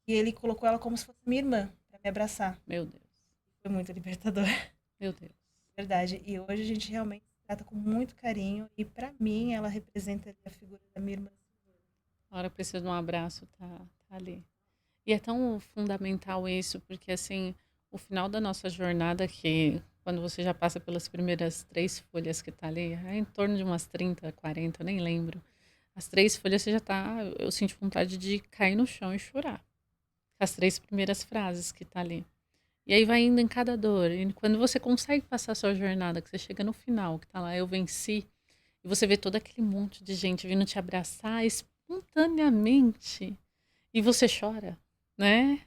Speaker 3: e ele colocou ela como se fosse minha irmã, para me abraçar.
Speaker 1: meu Deus,
Speaker 3: Foi muito libertador,
Speaker 1: meu Deus.
Speaker 3: verdade. E hoje a gente realmente se trata com muito carinho, e para mim ela representa a figura da minha irmã.
Speaker 1: A hora que precisa de um abraço, tá ali. E é tão fundamental isso, porque assim, o final da nossa jornada, que quando você já passa pelas primeiras 3 folhas que tá ali, é em torno de umas 30, 40, eu nem lembro. As 3 folhas você já tá, eu sinto vontade de cair no chão e chorar. As 3 primeiras frases que tá ali. E aí vai indo em cada dor. E quando você consegue passar a sua jornada, que você chega no final, que tá lá, eu venci, e você vê todo aquele monte de gente vindo te abraçar espontaneamente, e você chora, né?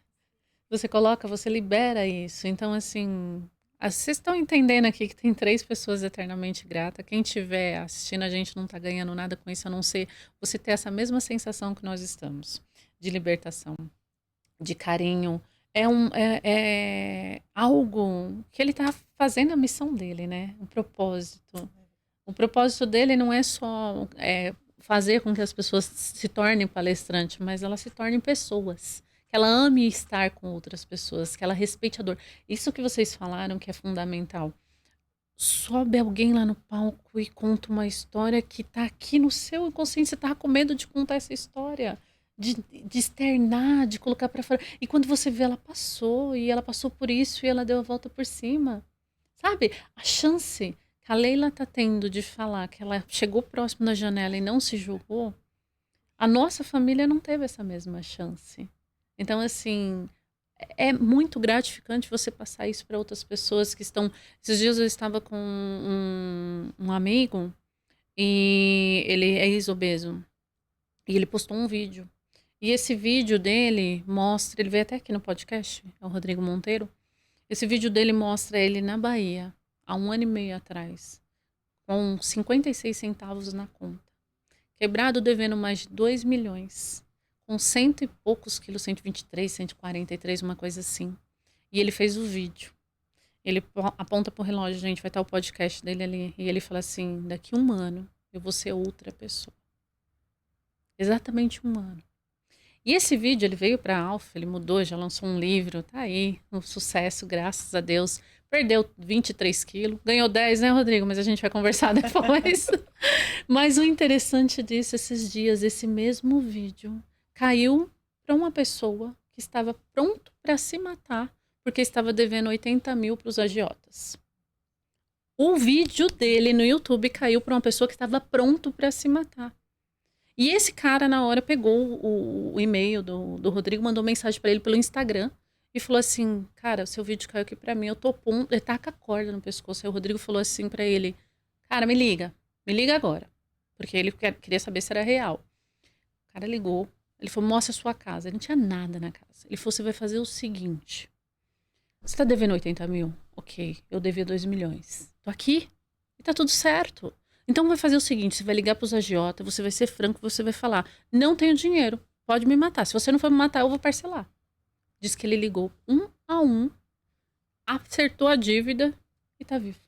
Speaker 1: Você coloca, você libera isso. Então, assim, vocês estão entendendo aqui que tem 3 pessoas eternamente gratas. Quem estiver assistindo a gente não está ganhando nada com isso, a não ser você ter essa mesma sensação que nós estamos, de libertação, de carinho. É algo que ele está fazendo a missão dele, né? O propósito. O propósito dele não é só fazer com que as pessoas se tornem palestrantes, mas elas se tornem pessoas. Que ela ame estar com outras pessoas, que ela respeite a dor. Isso que vocês falaram que é fundamental. Sobe alguém lá no palco e conta uma história que está aqui no seu inconsciente. Você está com medo de contar essa história, de externar, de colocar para fora. E quando você vê, ela passou, e ela passou por isso, e ela deu a volta por cima. Sabe? A chance que a Leila tá tendo de falar que ela chegou próximo da janela e não se julgou, a nossa família não teve essa mesma chance. Então, assim, é muito gratificante você passar isso para outras pessoas que estão. Esses dias eu estava com um amigo e ele é ex-obeso. E ele postou um vídeo. E esse vídeo dele mostra. Ele veio até aqui no podcast, é o Rodrigo Monteiro. Esse vídeo dele mostra ele na Bahia, há 1 ano e meio atrás, com 56 centavos na conta. Quebrado, devendo mais de 2 milhões, com cento e poucos quilos, 123, 143, uma coisa assim. E ele fez o vídeo. Ele aponta pro relógio, gente, vai estar o podcast dele ali. E ele fala assim, daqui 1 ano eu vou ser outra pessoa. Exatamente 1 ano. E esse vídeo, ele veio para a Alfa, ele mudou, já lançou um livro, tá aí, um sucesso, graças a Deus. Perdeu 23 quilos, ganhou 10, né, Rodrigo? Mas a gente vai conversar depois. Mas o interessante disso, esses dias, esse mesmo vídeo caiu para uma pessoa que estava pronto para se matar, porque estava devendo 80 mil para os agiotas. O vídeo dele no YouTube caiu para uma pessoa que estava pronto para se matar. E esse cara, na hora, pegou o e-mail do Rodrigo, mandou mensagem pra ele pelo Instagram e falou assim, cara, seu vídeo caiu aqui pra mim, eu tô ele tá com a corda no pescoço. Aí o Rodrigo falou assim pra ele, cara, me liga agora. Porque ele queria saber se era real. O cara ligou, Ele falou, mostra a sua casa. Ele não tinha nada na casa. Ele falou, você vai fazer o seguinte. Você tá devendo 80 mil? Ok, eu devia 2 milhões. Tô aqui e tá tudo certo. Então vai fazer o seguinte, você vai ligar pros agiota, você vai ser franco, você vai falar, não tenho dinheiro, pode me matar. Se você não for me matar, eu vou parcelar. Diz que ele ligou um a um, acertou a dívida e tá vivo.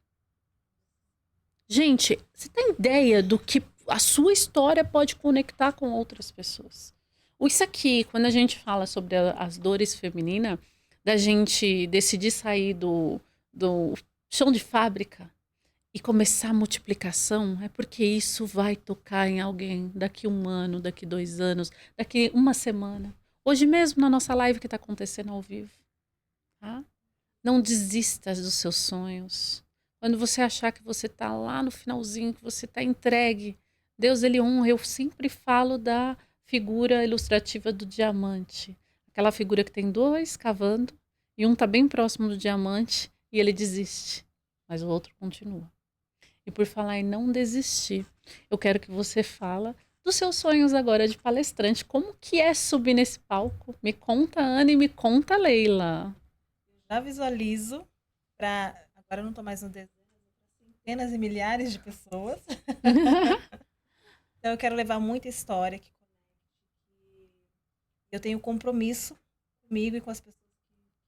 Speaker 1: Gente, você tem ideia do que a sua história pode conectar com outras pessoas? Isso aqui, quando a gente fala sobre as dores femininas, da gente decidir sair do chão de fábrica e começar a multiplicação, é porque isso vai tocar em alguém daqui 1 ano, daqui 2 anos, daqui uma semana. Hoje mesmo, na nossa live que está acontecendo ao vivo. Tá? Não desista dos seus sonhos. Quando você achar que você está lá no finalzinho, que você está entregue, Deus, ele honra. Eu sempre falo da figura ilustrativa do diamante. Aquela figura que tem 2 cavando e um está bem próximo do diamante e ele desiste, mas o outro continua. E por falar em não desistir, eu quero que você fala dos seus sonhos agora de palestrante. Como que é subir nesse palco? Me conta, Ana, e me conta, Leila.
Speaker 3: Já visualizo para agora eu não estou mais no desenho, centenas e milhares de pessoas. Então eu quero levar muita história que eu tenho compromisso comigo e com as pessoas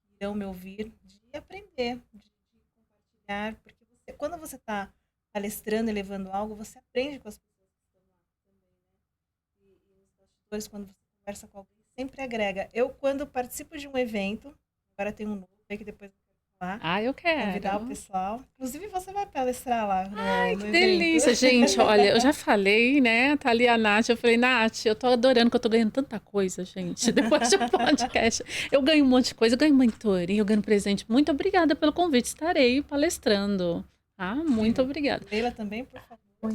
Speaker 3: que irão me ouvir de aprender, de compartilhar, porque quando você está palestrando e levando algo, você aprende com as pessoas que estão lá também, né? E nos bastidores, quando você conversa com alguém, sempre agrega. Eu, quando participo de um evento, agora tem um novo aí que depois eu quero falar,
Speaker 1: Ah, eu
Speaker 3: convidar o
Speaker 1: quero.
Speaker 3: pessoal. Inclusive, você vai palestrar lá
Speaker 1: Ai,
Speaker 3: no
Speaker 1: que
Speaker 3: evento.
Speaker 1: delícia. Gente, olha, eu já falei, né? Tá ali a Nath. Eu falei, Nath, eu tô adorando que eu tô ganhando tanta coisa, gente. Depois do podcast. Eu ganho um monte de coisa, eu ganho mentoria, eu ganho presente. Muito obrigada pelo convite. Estarei palestrando. Ah, muito obrigada.
Speaker 3: Leila também, por favor.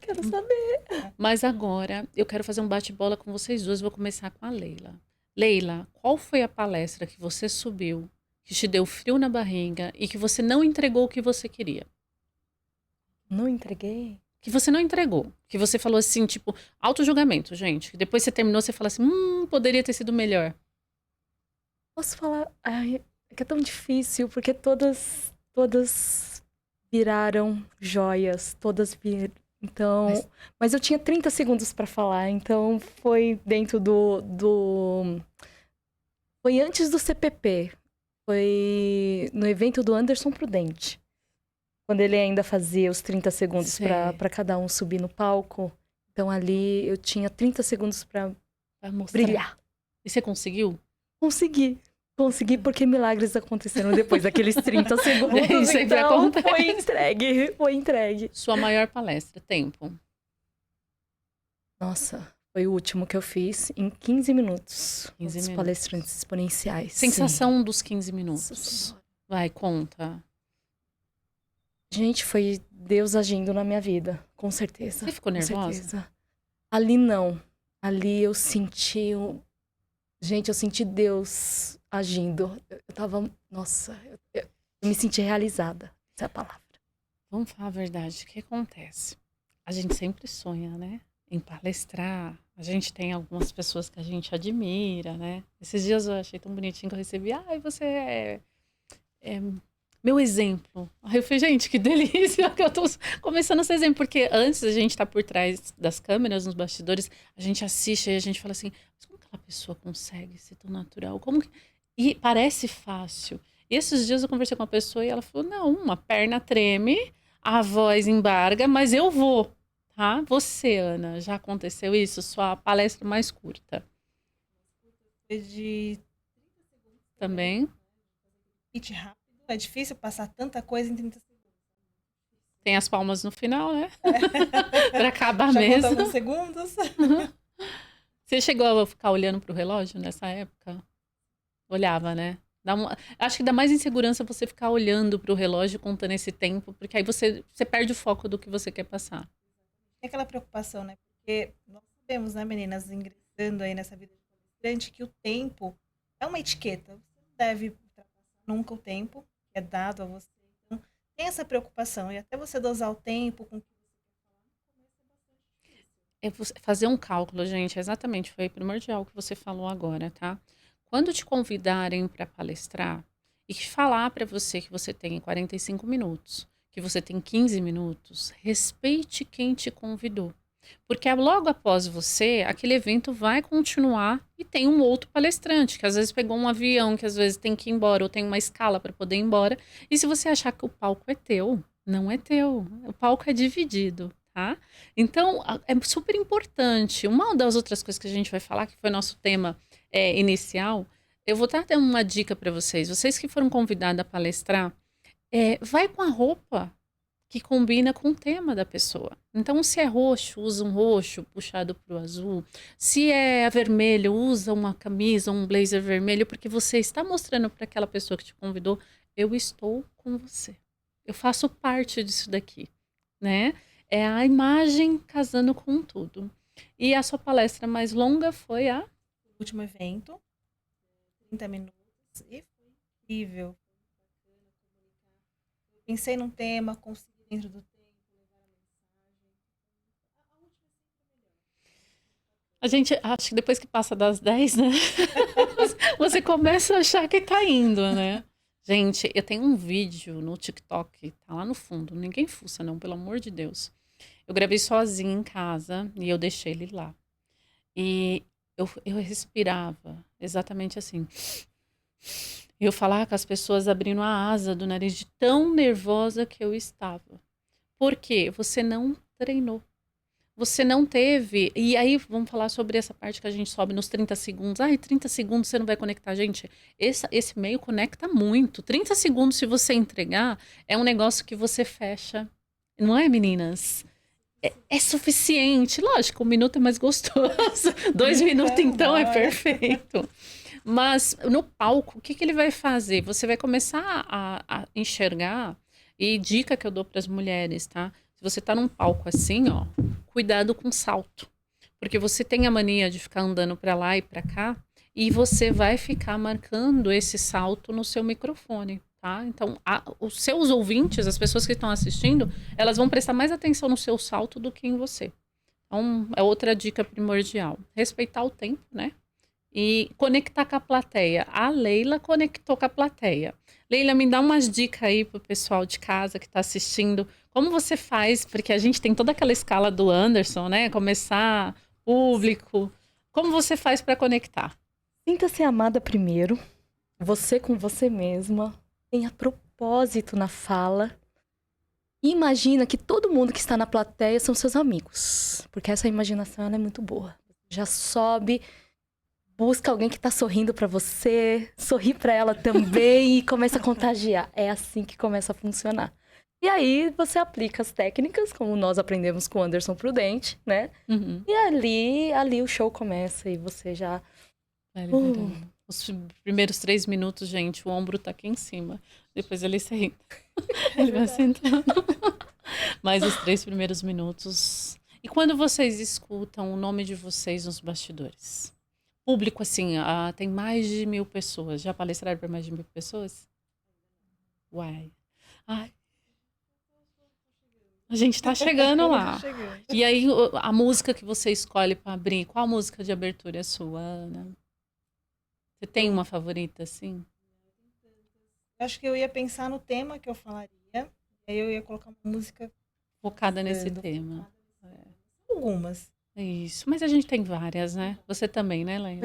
Speaker 2: Quero saber.
Speaker 1: Mas agora eu quero fazer um bate-bola com vocês duas. Vou começar com a Leila. Leila, qual foi a palestra que você subiu, que te deu frio na barriga e que você não entregou o que você queria?
Speaker 2: Não entreguei?
Speaker 1: Que você não entregou. Que você falou assim, tipo, auto-julgamento, gente. Que depois você terminou, você fala assim, poderia ter sido melhor.
Speaker 2: Posso falar? Ai, é que é tão difícil, porque todas viraram joias, todas viraram. Então, mas eu tinha 30 segundos para falar, então foi dentro foi antes do CPP. Foi no evento do Anderson Prudente. Quando ele ainda fazia os 30 segundos
Speaker 1: Sei.
Speaker 2: para cada um subir no palco. Então ali eu tinha 30 segundos para
Speaker 1: Pra mostrar.
Speaker 2: brilhar.
Speaker 1: E você conseguiu?
Speaker 2: Consegui porque milagres aconteceram depois daqueles 30 segundos.
Speaker 1: Sempre
Speaker 2: Então
Speaker 1: acontece.
Speaker 2: foi entregue.
Speaker 1: Sua maior palestra, tempo.
Speaker 2: Nossa, foi o último que eu fiz em 15 minutos.
Speaker 1: 15
Speaker 2: Os
Speaker 1: minutos.
Speaker 2: palestrantes exponenciais.
Speaker 1: Sensação dos 15
Speaker 2: Sim.
Speaker 1: minutos.
Speaker 2: Nossa Senhora.
Speaker 1: Vai, conta.
Speaker 2: Gente, foi Deus agindo na minha vida, com certeza.
Speaker 1: Você ficou
Speaker 2: Com
Speaker 1: nervosa?
Speaker 2: certeza. Ali não. Ali eu senti Gente, eu senti Deus agindo. Eu tava... Nossa, eu me senti realizada. Essa é a palavra.
Speaker 1: Vamos falar a verdade. O que acontece? A gente sempre sonha, né? Em palestrar. A gente tem algumas pessoas que a gente admira, né? Esses dias eu achei tão bonitinho que eu recebi. Ai, você é meu exemplo. Aí eu falei, gente, que delícia que eu tô começando a ser exemplo. Porque antes a gente tá por trás das câmeras, nos bastidores, a gente assiste e a gente fala assim, mas como que aquela pessoa consegue ser tão natural? Como que... E parece fácil. E esses dias eu conversei com uma pessoa e ela falou, não, uma perna treme, a voz embarga, mas eu vou, tá? Você, Ana, já aconteceu isso? Sua palestra mais curta.
Speaker 3: Foi de
Speaker 1: Também.
Speaker 3: pitch rápido. É difícil passar tanta coisa em 30 segundos.
Speaker 1: Tem as palmas no final, né? Pra acabar
Speaker 3: Já
Speaker 1: mesmo.
Speaker 3: conta alguns segundos.
Speaker 1: Você chegou a ficar olhando pro relógio nessa época? Olhava, né? Acho que dá mais insegurança você ficar olhando pro relógio contando esse tempo, porque aí você perde o foco do que você quer passar.
Speaker 3: Tem aquela preocupação, né? Porque nós sabemos, né, meninas, ingressando aí nessa vida de palestrante, que o tempo é uma etiqueta. Você não deve ultrapassar nunca o tempo que é dado a você. Então, tem essa preocupação. E até você dosar o tempo com o que você quer falar, no começo é bastante difícil.
Speaker 1: é fazer um cálculo, gente, exatamente, foi primordial o que você falou agora, tá? Quando te convidarem para palestrar e falar para você que você tem 45 minutos, que você tem 15 minutos, respeite quem te convidou. Porque logo após você, aquele evento vai continuar e tem um outro palestrante, que às vezes pegou um avião, que às vezes tem que ir embora, ou tem uma escala para poder ir embora. E se você achar que o palco é teu, não é teu. O palco é dividido, tá? Então, é super importante. Uma das outras coisas que a gente vai falar, que foi nosso tema inicial, eu vou dar uma dica para vocês. Vocês que foram convidados a palestrar, vai com a roupa que combina com o tema da pessoa. Então, se é roxo, usa um roxo puxado para o azul. Se é vermelho, usa uma camisa, um blazer vermelho, porque você está mostrando para aquela pessoa que te convidou, eu estou com você. Eu faço parte disso daqui, né? É a imagem casando com tudo. E a sua palestra mais longa foi a?
Speaker 3: O último evento, 30 minutos, e foi incrível. Pensei num tema, consegui dentro do tempo, levar a mensagem. A última
Speaker 1: A gente acha que depois que passa das 10, né? Você começa a achar que tá indo, né? Gente, eu tenho um vídeo no TikTok, tá lá no fundo. Ninguém fuça, não, pelo amor de Deus. Eu gravei sozinha em casa e eu deixei ele lá. E eu respirava exatamente assim. E eu falava com as pessoas abrindo a asa do nariz de tão nervosa que eu estava. Por quê? Você não treinou. Você não teve. E aí, vamos falar sobre essa parte que a gente sobe nos 30 segundos. Ai, 30 segundos você não vai conectar. Gente, esse meio conecta muito. 30 segundos, se você entregar, é um negócio que você fecha. Não é, meninas? É suficiente. Lógico, 1 minuto é mais gostoso. 2 minutos, então, é perfeito. Mas no palco, o que ele vai fazer? Você vai começar a enxergar. E dica que eu dou para as mulheres, tá? Se você tá num palco assim, ó, cuidado com salto. Porque você tem a mania de ficar andando para lá e para cá e você vai ficar marcando esse salto no seu microfone, tá? Então, os seus ouvintes, as pessoas que estão assistindo, elas vão prestar mais atenção no seu salto do que em você. Então, é outra dica primordial. Respeitar o tempo, né? E conectar com a plateia. A Leila conectou com a plateia. Leila, me dá umas dicas aí pro pessoal de casa que está assistindo. Como você faz? Porque a gente tem toda aquela escala do Anderson, né? Começar, público. Como você faz para conectar?
Speaker 2: Sinta-se amada primeiro. Você com você mesma. Tenha propósito na fala. E imagina que todo mundo que está na plateia são seus amigos. Porque essa imaginação ela é muito boa. Já sobe... Busca alguém que tá sorrindo pra você, sorri pra ela também e começa a contagiar. É assim que começa a funcionar. E aí você aplica as técnicas, como nós aprendemos com o Anderson Prudente, né?
Speaker 1: Uhum.
Speaker 2: E ali o show começa e você já...
Speaker 1: Os primeiros 3 minutos, gente, o ombro tá aqui em cima. Depois ele senta. Ele vai sentando. Mas os 3 primeiros minutos... E quando vocês escutam o nome de vocês nos bastidores? Público, assim, tem mais de 1.000 pessoas. Já palestraram para mais de 1.000 pessoas? Uai. Ai. A gente tá chegando lá. E aí, a música que você escolhe para abrir, qual música de abertura é sua, Ana? Você tem uma favorita, assim?
Speaker 3: Acho que eu ia pensar no tema que eu falaria. E aí eu ia colocar uma música
Speaker 1: Focada nesse tema.
Speaker 3: Algumas.
Speaker 1: Isso, mas a gente tem várias, né? Você também, né, Leila?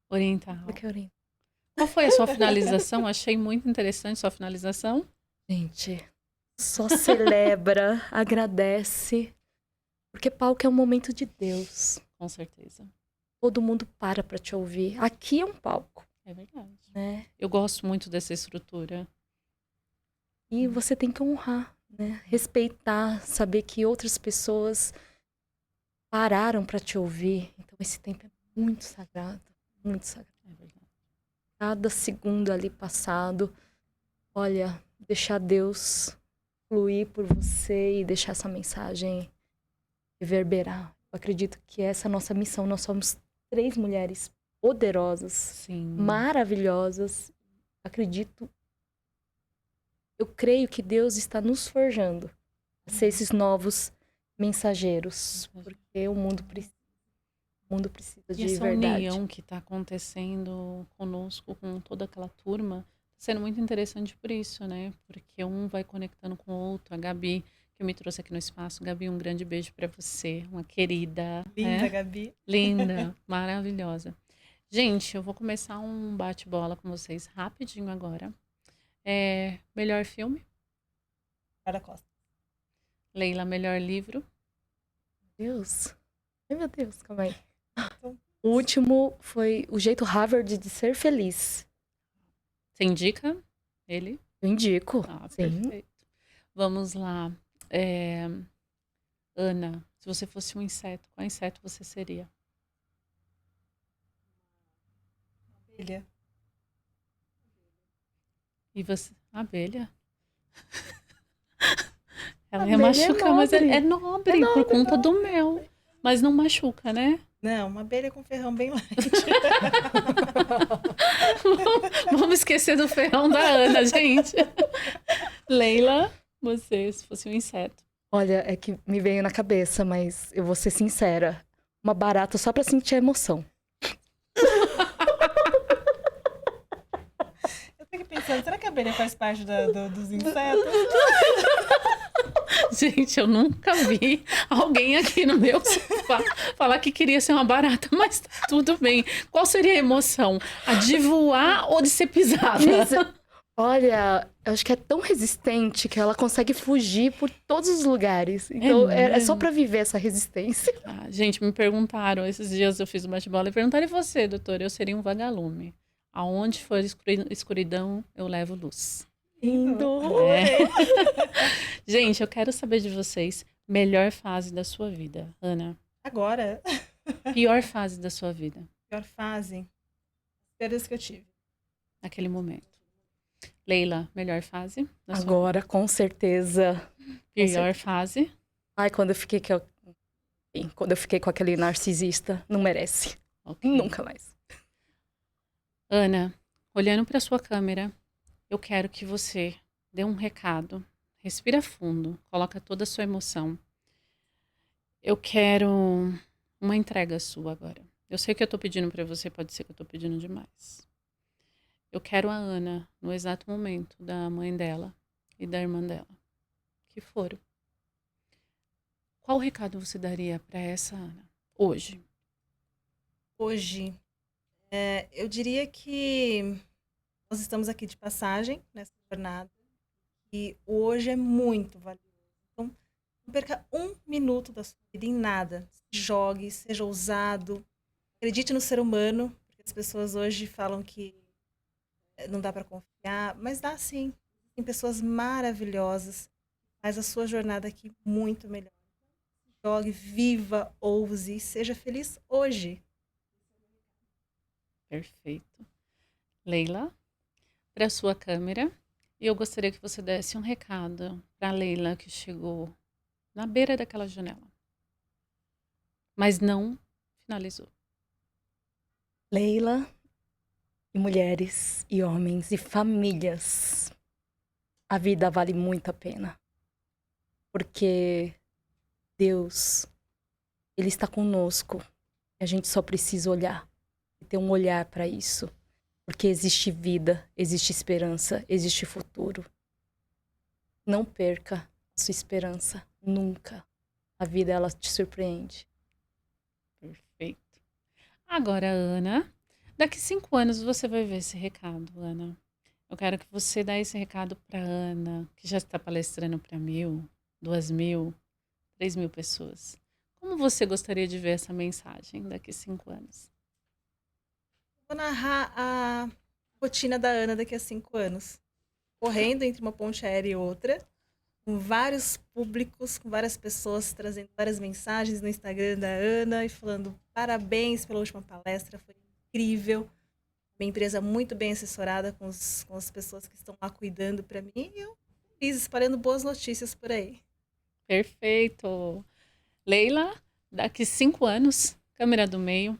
Speaker 1: Oriental. Qual foi a sua finalização? Achei muito interessante sua finalização.
Speaker 2: Gente, só celebra, agradece, porque palco é um momento de Deus.
Speaker 1: Com certeza.
Speaker 2: Todo mundo para te ouvir. Aqui é um palco.
Speaker 1: É verdade.
Speaker 2: Né?
Speaker 1: Eu gosto muito dessa estrutura.
Speaker 2: E você tem que honrar, né? Respeitar, saber que outras pessoas... pararam para te ouvir. Então, esse tempo é muito sagrado. Muito sagrado.
Speaker 1: É verdade.
Speaker 2: Cada segundo ali passado, olha, deixar Deus fluir por você e deixar essa mensagem reverberar. Eu acredito que essa é a nossa missão. Nós somos 3 mulheres poderosas,
Speaker 1: Sim.
Speaker 2: Maravilhosas. Eu creio que Deus está nos forjando a ser esses novos mensageiros. porque o mundo precisa. O mundo precisa
Speaker 1: E
Speaker 2: de
Speaker 1: essa
Speaker 2: verdade.
Speaker 1: união que está acontecendo conosco, com toda aquela turma, tá sendo muito interessante por isso, né? Porque um vai conectando com o outro. A Gabi, que me trouxe aqui no espaço. Gabi, um grande beijo para você, uma querida,
Speaker 3: Linda,
Speaker 1: né?
Speaker 3: Gabi.
Speaker 1: Linda, maravilhosa. Gente, eu vou começar um bate-bola com vocês rapidinho agora. Melhor filme?
Speaker 3: Cara Costa.
Speaker 1: Leila, melhor livro?
Speaker 2: Deus. Ai, meu Deus, calma aí.
Speaker 3: Então,
Speaker 2: O último foi O Jeito Harvard de Ser Feliz.
Speaker 1: Você indica ele?
Speaker 2: Eu indico.
Speaker 1: Ah,
Speaker 2: Sim.
Speaker 1: perfeito. Vamos lá. Ana, se você fosse um inseto, qual inseto você seria?
Speaker 3: abelha.
Speaker 1: E você? Abelha? Ela ia
Speaker 2: Abelha é
Speaker 1: machucar, mas
Speaker 2: nobre.
Speaker 1: é nobre por conta do mel. Mas não machuca, né?
Speaker 3: Não, uma abelha com ferrão bem light.
Speaker 1: Vamos esquecer do ferrão da Ana, gente. Leila, você, se fosse um inseto.
Speaker 2: Olha, é que me veio na cabeça, mas eu vou ser sincera. Uma barata só pra sentir a emoção.
Speaker 3: Eu fico pensando, será que a abelha faz parte dos insetos?
Speaker 1: Gente, eu nunca vi alguém aqui no meu sofá falar que queria ser uma barata, mas tá tudo bem. Qual seria a emoção? A de voar ou de ser pisada?
Speaker 2: Olha, eu acho que é tão resistente que ela consegue fugir por todos os lugares. Então, é só pra viver essa resistência.
Speaker 1: Ah, gente, me perguntaram, esses dias eu fiz um bate-bola e perguntaram, e você, doutor? Eu seria um vagalume. Aonde for escuridão, eu levo luz.
Speaker 2: Lindo.
Speaker 1: Gente, eu quero saber de vocês, melhor fase da sua vida, Ana.
Speaker 3: Agora,
Speaker 1: Pior fase da sua vida,
Speaker 3: pior fase, as perdas que eu tive.
Speaker 1: naquele momento. Leila, melhor fase da sua
Speaker 2: Agora, com certeza.
Speaker 1: vida. Pior fase.
Speaker 2: Ai, quando eu fiquei com aquele narcisista, não merece.
Speaker 1: Ok.
Speaker 2: Nunca mais.
Speaker 1: Ana, olhando para sua câmera, eu quero que você dê um recado. Respira fundo, coloca toda a sua emoção. Eu quero uma entrega sua agora. Eu sei que eu tô pedindo para você, pode ser que eu tô pedindo demais. Eu quero a Ana no exato momento da mãe dela e da irmã dela, que foram. Qual recado você daria para essa Ana hoje?
Speaker 3: Hoje, eu diria que nós estamos aqui de passagem nessa jornada e o hoje é muito valioso. Então, não perca um minuto da sua vida em nada. Se jogue, seja ousado, acredite no ser humano, porque as pessoas hoje falam que não dá para confiar, mas dá sim. Tem pessoas maravilhosas, faz a sua jornada aqui muito melhor. Jogue, viva, ouse, seja feliz hoje.
Speaker 1: Perfeito. Leila, para a sua câmera, e eu gostaria que você desse um recado para a Leila que chegou na beira daquela janela, mas não finalizou.
Speaker 2: Leila, e mulheres, e homens, e famílias. A vida vale muito a pena. Porque Deus, Ele está conosco. E a gente só precisa olhar. E ter um olhar para isso. Porque existe vida, existe esperança, existe futuro. Não perca a sua esperança. Nunca. A vida, ela te surpreende.
Speaker 1: Perfeito. Agora, Ana, daqui 5 anos você vai ver esse recado, Ana. Eu quero que você dê esse recado para Ana, que já está palestrando para 1.000, 2.000, 3.000 pessoas. Como você gostaria de ver essa mensagem daqui 5 anos?
Speaker 3: Vou narrar a rotina da Ana daqui a 5 anos. Correndo entre uma ponte aérea e outra, com vários públicos, com várias pessoas trazendo várias mensagens no Instagram da Ana e falando parabéns pela última palestra, foi incrível. Minha empresa muito bem assessorada com as pessoas que estão lá cuidando para mim e eu feliz, espalhando boas notícias por aí.
Speaker 1: Perfeito. Leila, daqui 5 anos, câmera do meio,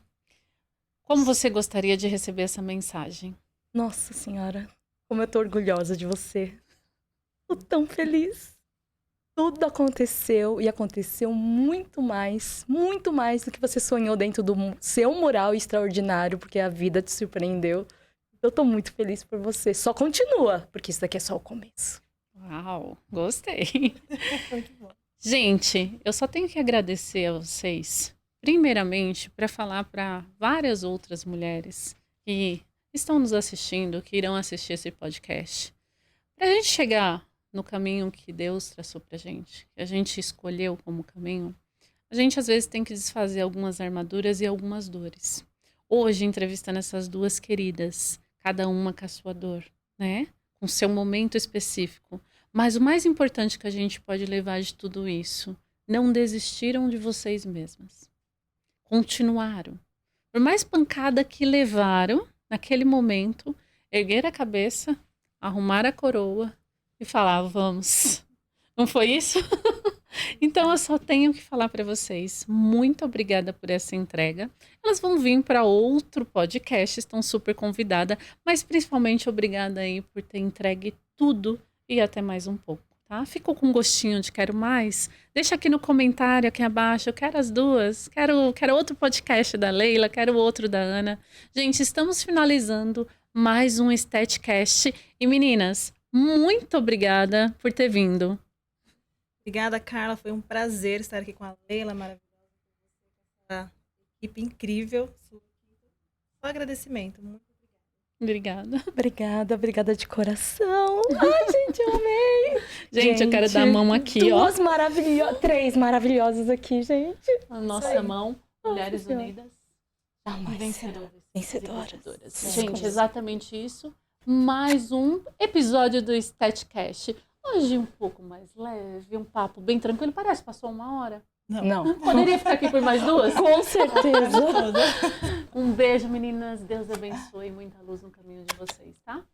Speaker 1: como você gostaria de receber essa mensagem?
Speaker 2: Nossa Senhora, como eu tô orgulhosa de você. Tô tão feliz. tudo aconteceu e aconteceu muito mais do que você sonhou dentro do seu mural extraordinário, porque a vida te surpreendeu. Eu tô muito feliz por você. Só continua, porque isso daqui é só o começo.
Speaker 1: Uau, gostei.
Speaker 3: Muito bom.
Speaker 1: Gente, eu só tenho que agradecer a vocês, primeiramente, para falar para várias outras mulheres que estão nos assistindo, que irão assistir esse podcast. Para a gente chegar no caminho que Deus traçou para gente, que a gente escolheu como caminho, a gente às vezes tem que desfazer algumas armaduras e algumas dores. Hoje, entrevistando essas duas queridas, cada uma com a sua dor, né? Com seu momento específico. Mas o mais importante que a gente pode levar de tudo isso, não desistiram de vocês mesmas. Continuaram. Por mais pancada que levaram, naquele momento, erguer a cabeça, arrumar a coroa e falar, vamos. Não foi isso? Então eu só tenho que falar para vocês, muito obrigada por essa entrega. Elas vão vir para outro podcast, estão super convidadas, mas principalmente obrigada aí por ter entregue tudo e até mais um pouco, tá? Ficou com gostinho de quero mais? Deixa aqui no comentário, aqui abaixo, eu quero as duas, quero outro podcast da Leila, quero outro da Ana. Gente, estamos finalizando mais um Estetcast e meninas, muito obrigada por ter vindo.
Speaker 3: Obrigada, Carla. Foi um prazer estar aqui com a Leila, maravilhosa, com essa equipe incrível. Só agradecimento. Muito
Speaker 1: Obrigada.
Speaker 2: Obrigada de coração. Ai, gente, eu amei.
Speaker 1: Gente, eu quero dar a mão aqui, ó.
Speaker 2: Três maravilhosas aqui, gente.
Speaker 1: A nossa mão, Mulheres
Speaker 2: Senhora.
Speaker 1: Unidas.
Speaker 2: Jamais.
Speaker 1: Vencedoras. Gente, exatamente isso. Mais um episódio do Estetcast. Hoje um pouco mais leve, um papo bem tranquilo. Parece que passou 1 hora.
Speaker 2: Não.
Speaker 1: Poderia ficar aqui por mais 2?
Speaker 2: Com certeza.
Speaker 1: Um beijo, meninas. Deus abençoe. Muita luz no caminho de vocês, tá?